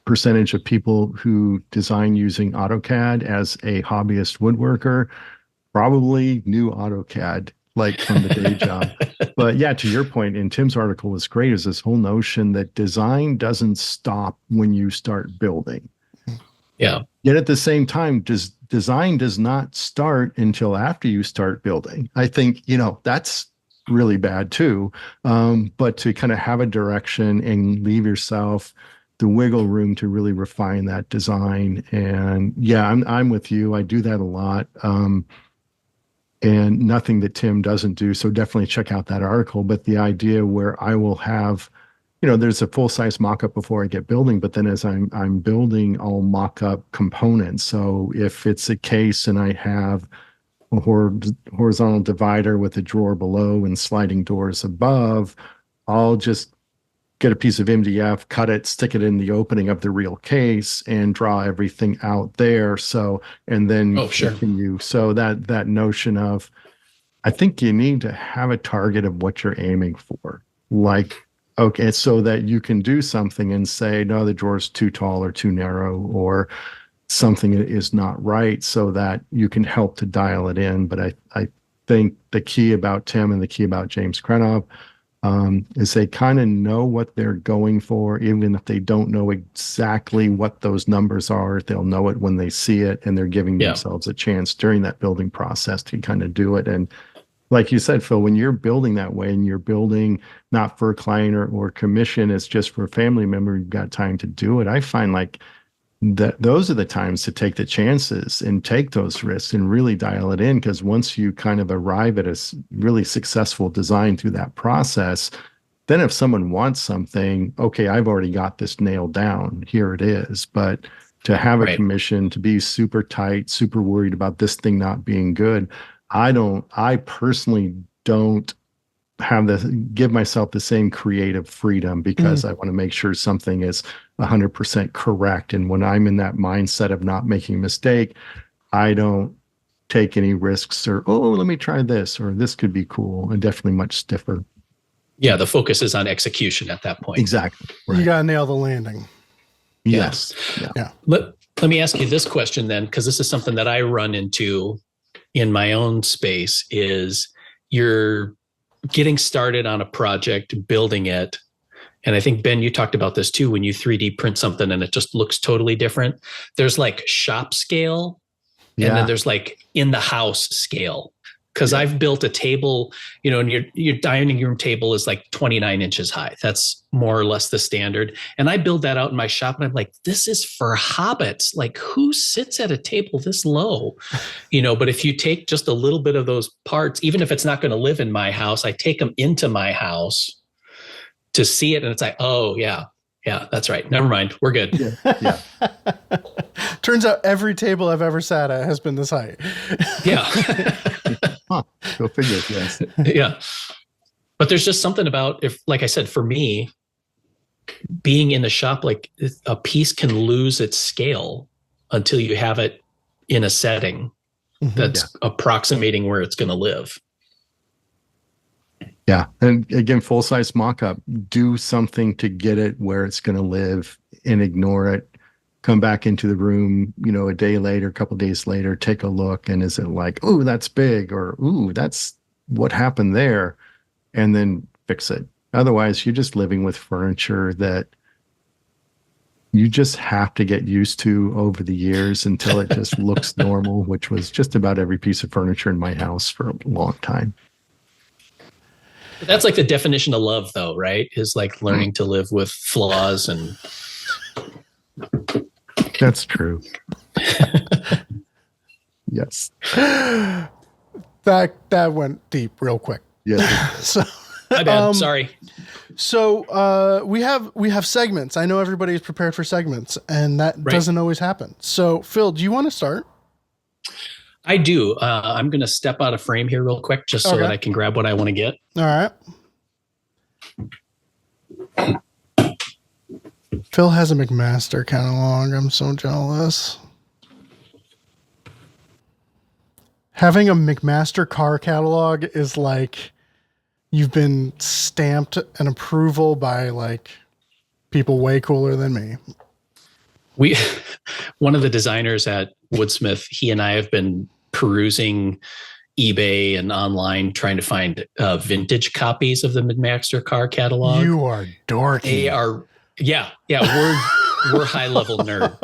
percentage of people who design using AutoCAD as a hobbyist woodworker probably knew AutoCAD like from the day job. But to your point, in Tim's article was great, is this whole notion that design doesn't stop when you start building. Yeah. Yet at the same time, design does not start until after you start building. I think, that's really bad too. But to kind of have a direction and leave yourself the wiggle room to really refine that design. And I'm with you. I do that a lot. And nothing that Tim doesn't do. So definitely check out that article. But the idea where I will have, there's a full-size mock-up before I get building, but then as I'm building, I'll mock up components. So if it's a case and I have a horizontal divider with a drawer below and sliding doors above, I'll just get a piece of MDF, cut it, stick it in the opening of the real case and draw everything out there. So, and then continue. So that notion of, I think you need to have a target of what you're aiming for. Like, okay, so that you can do something and say, no, the drawer's too tall or too narrow, or something is not right, so that you can help to dial it in. But I think the key about Tim and the key about James Krenov is they kind of know what they're going for, even if they don't know exactly what those numbers are. They'll know it when they see it, and they're giving themselves a chance during that building process to kind of do it. And like you said, Phil, when you're building that way and you're building not for a client or commission, it's just for a family member, you've got time to do it. I find like that those are the times to take the chances and take those risks and really dial it in, because once you kind of arrive at a really successful design through that process, then if someone wants something, okay, I've already got this nailed down, here it is. But to have a commission, to be super tight, super worried about this thing not being good, I personally don't give myself the same creative freedom, because I want to make sure something is 100% correct. And when I'm in that mindset of not making a mistake, I don't take any risks or, let me try this, or this could be cool, and definitely much stiffer. Yeah, the focus is on execution at that point. Exactly. Right. You got to nail the landing. Yes. Yeah. Let me ask you this question then, because this is something that I run into in my own space, is you're getting started on a project, building it. And I think, Ben, you talked about this too, when you 3D print something and it just looks totally different. There's like shop scale, and then there's like in the house scale. because I've built a table, and your dining room table is like 29 inches high. That's more or less the standard. And I build that out in my shop, and I'm like, this is for hobbits. Like, who sits at a table this low? But if you take just a little bit of those parts, even if it's not going to live in my house, I take them into my house to see it. And it's like, oh, yeah, that's right. Never mind. We're good. Yeah. Turns out every table I've ever sat at has been this height. Yeah. Huh. Go figure. Yes. Yeah. But there's just something about, if, like I said, for me, being in the shop, like a piece can lose its scale until you have it in a setting that's approximating where it's going to live. Yeah. And again, full-size mock-up, do something to get it where it's going to live and ignore it. Come back into the room, a day later, a couple of days later, take a look. And is it like, oh, that's big, or, ooh, that's what happened there, and then fix it. Otherwise, you're just living with furniture that you just have to get used to over the years until it just looks normal, which was just about every piece of furniture in my house for a long time. That's like the definition of love, though, right? Is like learning to live with flaws. And that's true. Yes. That went deep real quick. Yes. So, my bad. Sorry. So we have segments. I know everybody's prepared for segments, and that doesn't always happen. So Phil, do you want to start? I do. I'm going to step out of frame here real quick, just so that I can grab what I want to get. All right. Phil has a McMaster catalog. I'm so jealous. Having a McMaster car catalog is like you've been stamped an approval by like people way cooler than me. One of the designers at Woodsmith, he and I have been perusing eBay and online trying to find vintage copies of the McMaster car catalog. You are dorky. They are, yeah, we're high level nerd.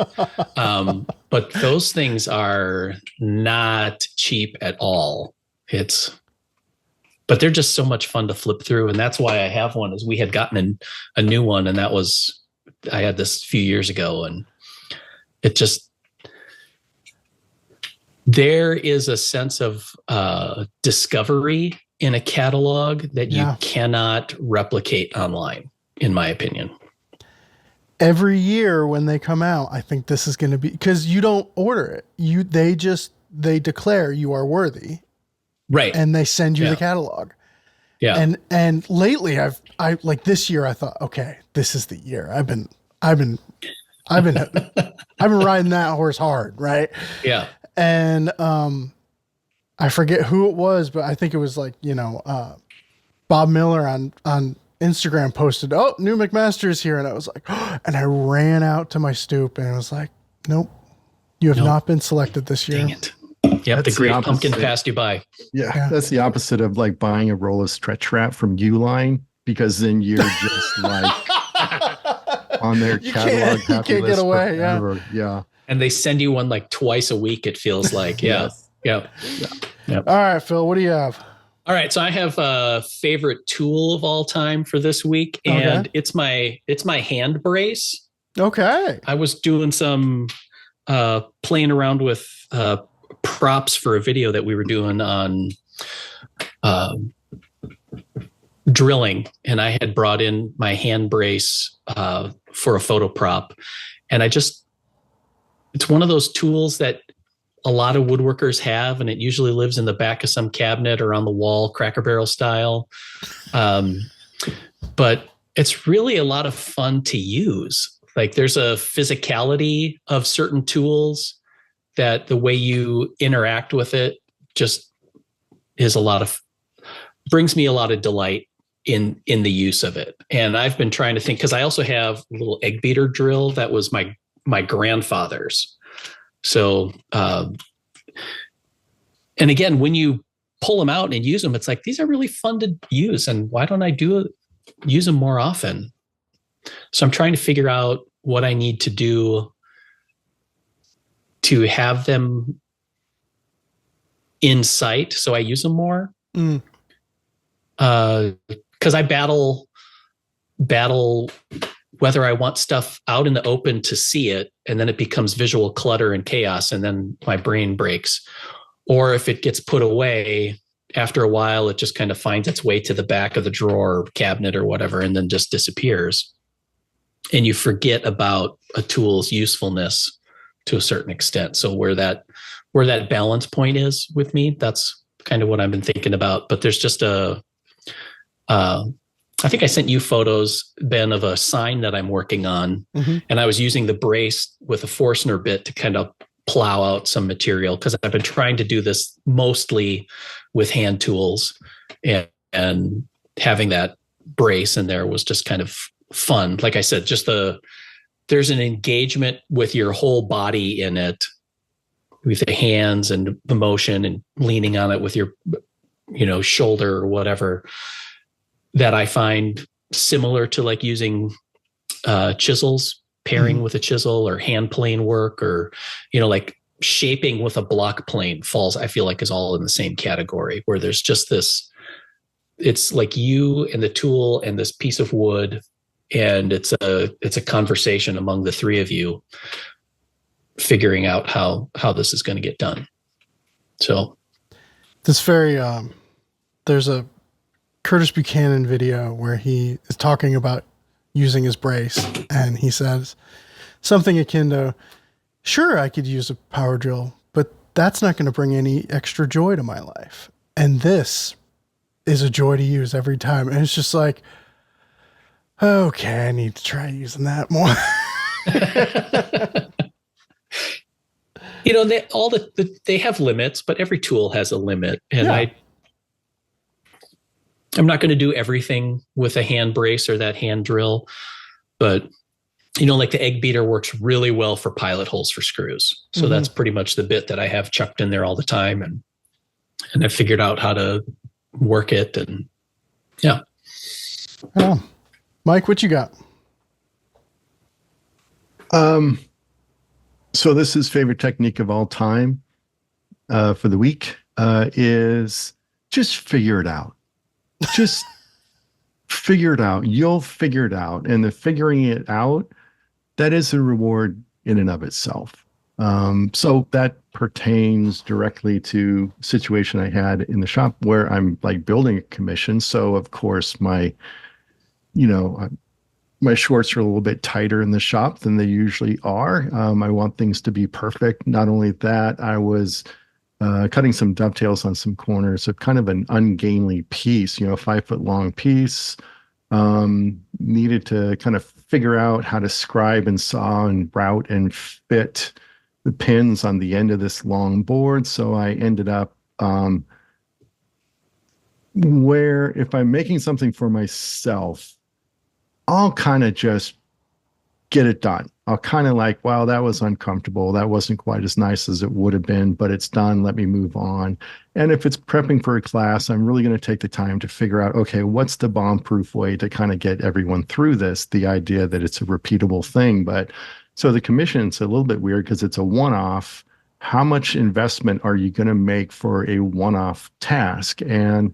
But those things are not cheap at all. But they're just so much fun to flip through. And that's why I have one, is we had gotten a new one, and I had this a few years ago, and it just, there is a sense of discovery in a catalog that you cannot replicate online, in my opinion. Every year when they come out, I think this is going to be, because you don't order it. They declare you are worthy. Right. And they send you the catalog. Yeah. And lately I like this year I thought, okay, this is the year. I've been riding that horse hard, right? Yeah. And I forget who it was, but I think it was like, Bob Miller on Instagram posted, "Oh, new McMaster is here." And I was like, and I ran out to my stoop and I was like, "Nope, you have not been selected this year." Dang it. Yeah, the great pumpkin passed you by. Yeah, that's the opposite of like buying a roll of stretch wrap from Uline, because then you're just like on their catalog. You can't get away. Forever. Yeah. And they send you one like twice a week, it feels like. Yeah. Yeah. All right, Phil, what do you have? All right. So I have a favorite tool of all time for this week, and it's my hand brace. Okay. I was doing some playing around with props for a video that we were doing on drilling, and I had brought in my hand brace for a photo prop, and it's one of those tools that a lot of woodworkers have, and it usually lives in the back of some cabinet or on the wall, Cracker Barrel style. But it's really a lot of fun to use. Like, there's a physicality of certain tools that the way you interact with it just is brings me a lot of delight in the use of it. And I've been trying to think, because I also have a little egg beater drill that was my grandfather's. So, and again, when you pull them out and use them, it's like, these are really fun to use. And why don't I use them more often? So I'm trying to figure out what I need to do to have them in sight, so I use them more. Mm. Because I battle whether I want stuff out in the open to see it, and then it becomes visual clutter and chaos, and then my brain breaks. Or if it gets put away, after a while, it just kind of finds its way to the back of the drawer or cabinet or whatever, and then just disappears. And you forget about a tool's usefulness to a certain extent. So where that balance point is with me, that's kind of what I've been thinking about. But there's just I think I sent you photos, Ben, of a sign that I'm working on. Mm-hmm. And I was using the brace with a Forstner bit to kind of plow out some material, because I've been trying to do this mostly with hand tools, and having that brace in there was just kind of fun. Like I said, there's an engagement with your whole body in it, with the hands and the motion and leaning on it with your, shoulder or whatever, that I find similar to like using chisels, pairing with a chisel, or hand plane work, or, like shaping with a block plane falls, I feel like, is all in the same category, where there's just this, it's like you and the tool and this piece of wood, and it's a conversation among the three of you figuring out how this is going to get done. So this very, there's a Curtis Buchanan video where he is talking about using his brace, and he says something akin to, sure, I could use a power drill, but that's not going to bring any extra joy to my life. And this is a joy to use every time. And it's just like, okay, I need to try using that more. They have limits, but every tool has a limit. And yeah. I'm not going to do everything with a hand brace or that hand drill, but like the egg beater works really well for pilot holes for screws. So that's pretty much the bit that I have chucked in there all the time. And I figured out how to work it. And yeah. Oh, Mike, what you got? So this is favorite technique of all time for the week is just figure it out. Just figure it out. You'll figure it out. And the figuring it out, that is a reward in and of itself. So that pertains directly to a situation I had in the shop where I'm like building a commission. So of course my shorts are a little bit tighter in the shop than they usually are. I want things to be perfect. Not only that, I was cutting some dovetails on some corners of kind of an ungainly piece, 5 foot long piece. Needed to kind of figure out how to scribe and saw and route and fit the pins on the end of this long board. So I ended up where if I'm making something for myself, I'll kind of just get it done. I'll kind of like, wow, that was uncomfortable. That wasn't quite as nice as it would have been, but it's done. Let me move on. And if it's prepping for a class, I'm really going to take the time to figure out, okay, what's the bomb-proof way to kind of get everyone through this? The idea that it's a repeatable thing. But so the commission's a little bit weird because it's a one-off. How much investment are you going to make for a one-off task? And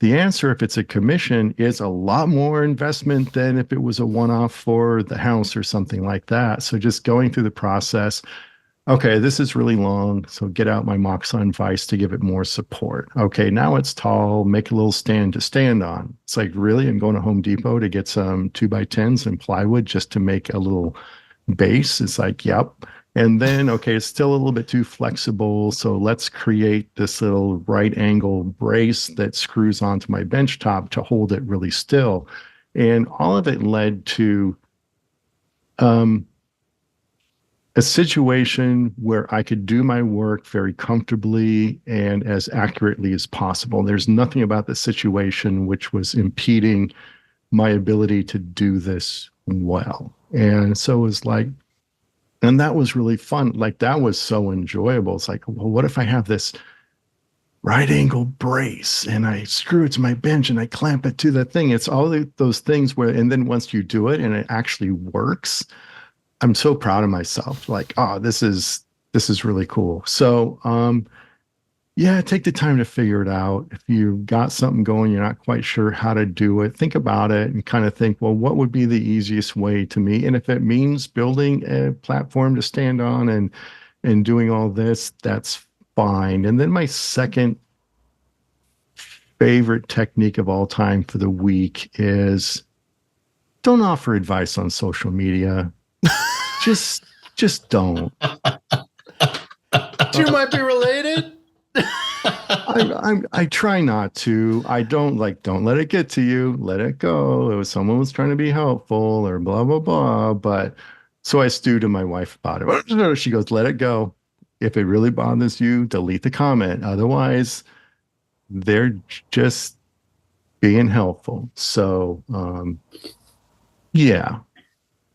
the answer, if it's a commission, is a lot more investment than if it was a one-off for the house or something like that. So just going through the process, okay, this is really long, so get out my Moxon vise to give it more support. Okay, now it's tall, make a little stand to stand on. It's like, really? I'm going to Home Depot to get some 2x10s and plywood just to make a little base? It's like, yep. And then, okay, it's still a little bit too flexible. So let's create this little right angle brace that screws onto my bench top to hold it really still. And all of it led to a situation where I could do my work very comfortably and as accurately as possible. There's nothing about the situation which was impeding my ability to do this well. And so it was like, and that was really fun. Like, that was so enjoyable. It's like, well, what if I have this right angle brace and I screw it to my bench and I clamp it to the thing? It's all those things where, and then once you do it and it actually works, I'm so proud of myself. Like, oh, this is really cool. So, yeah, take the time to figure it out. If you've got something going, you're not quite sure how to do it, think about it and kind of think, well, what would be the easiest way to me? And if it means building a platform to stand on and doing all this, that's fine. And then my second favorite technique of all time for the week is don't offer advice on social media. just don't. Two might be related. I try not to. I don't let it get to you. Let it go. It was someone was trying to be helpful or blah, blah, blah. But so I stew to my wife about it. She goes, let it go. If it really bothers you, delete the comment. Otherwise, they're just being helpful. So, yeah.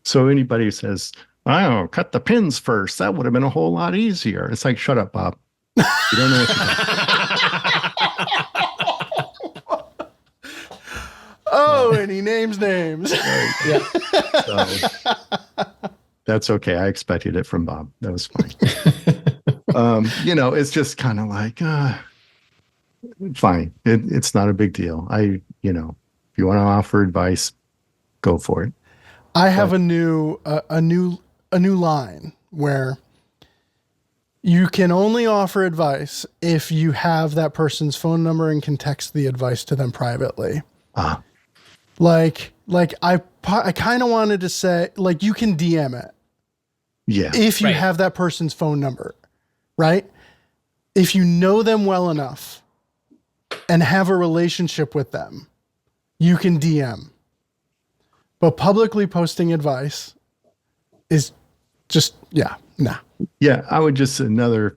So anybody who says, I don't know, cut the pins first, that would have been a whole lot easier. It's like, shut up, Bob. You don't know what Oh, and he names names. Yeah. So, that's okay. I expected it from Bob. That was fine. It's just kind of like, fine. It's not a big deal. If you want to offer advice, go for it. I have a new line where you can only offer advice if you have that person's phone number and can text the advice to them privately. Like I kind of wanted to say, like, you can DM it. Yeah. If you have that person's phone number, right? If you know them well enough and have a relationship with them, you can DM. But publicly posting advice is just, nah. Yeah, another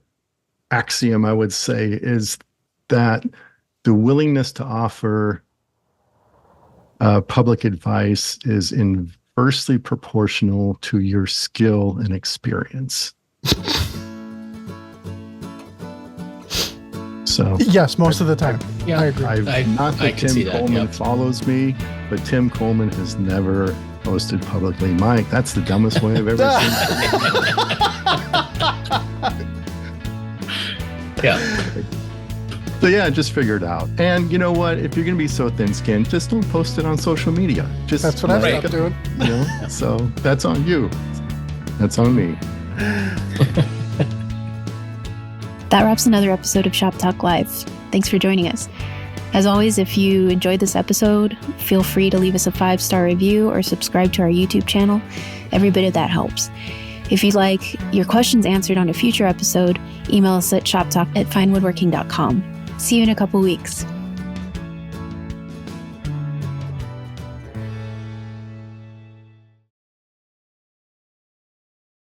axiom I would say is that the willingness to offer public advice is inversely proportional to your skill and experience. So yes, most of the time. Yeah, I agree. Not that Tim Coleman follows me, but Tim Coleman has never posted publicly. Mike, that's the dumbest way I've ever seen it. Yeah. So yeah, just figure it out. And you know what? If you're going to be so thin-skinned, just don't post it on social media. That's what I stopped doing. So that's on you. That's on me. That wraps another episode of Shop Talk Live. Thanks for joining us. As always, if you enjoyed this episode, feel free to leave us a 5-star review or subscribe to our YouTube channel. Every bit of that helps. If you'd like your questions answered on a future episode, email us at shoptalk@finewoodworking.com. See you in a couple weeks.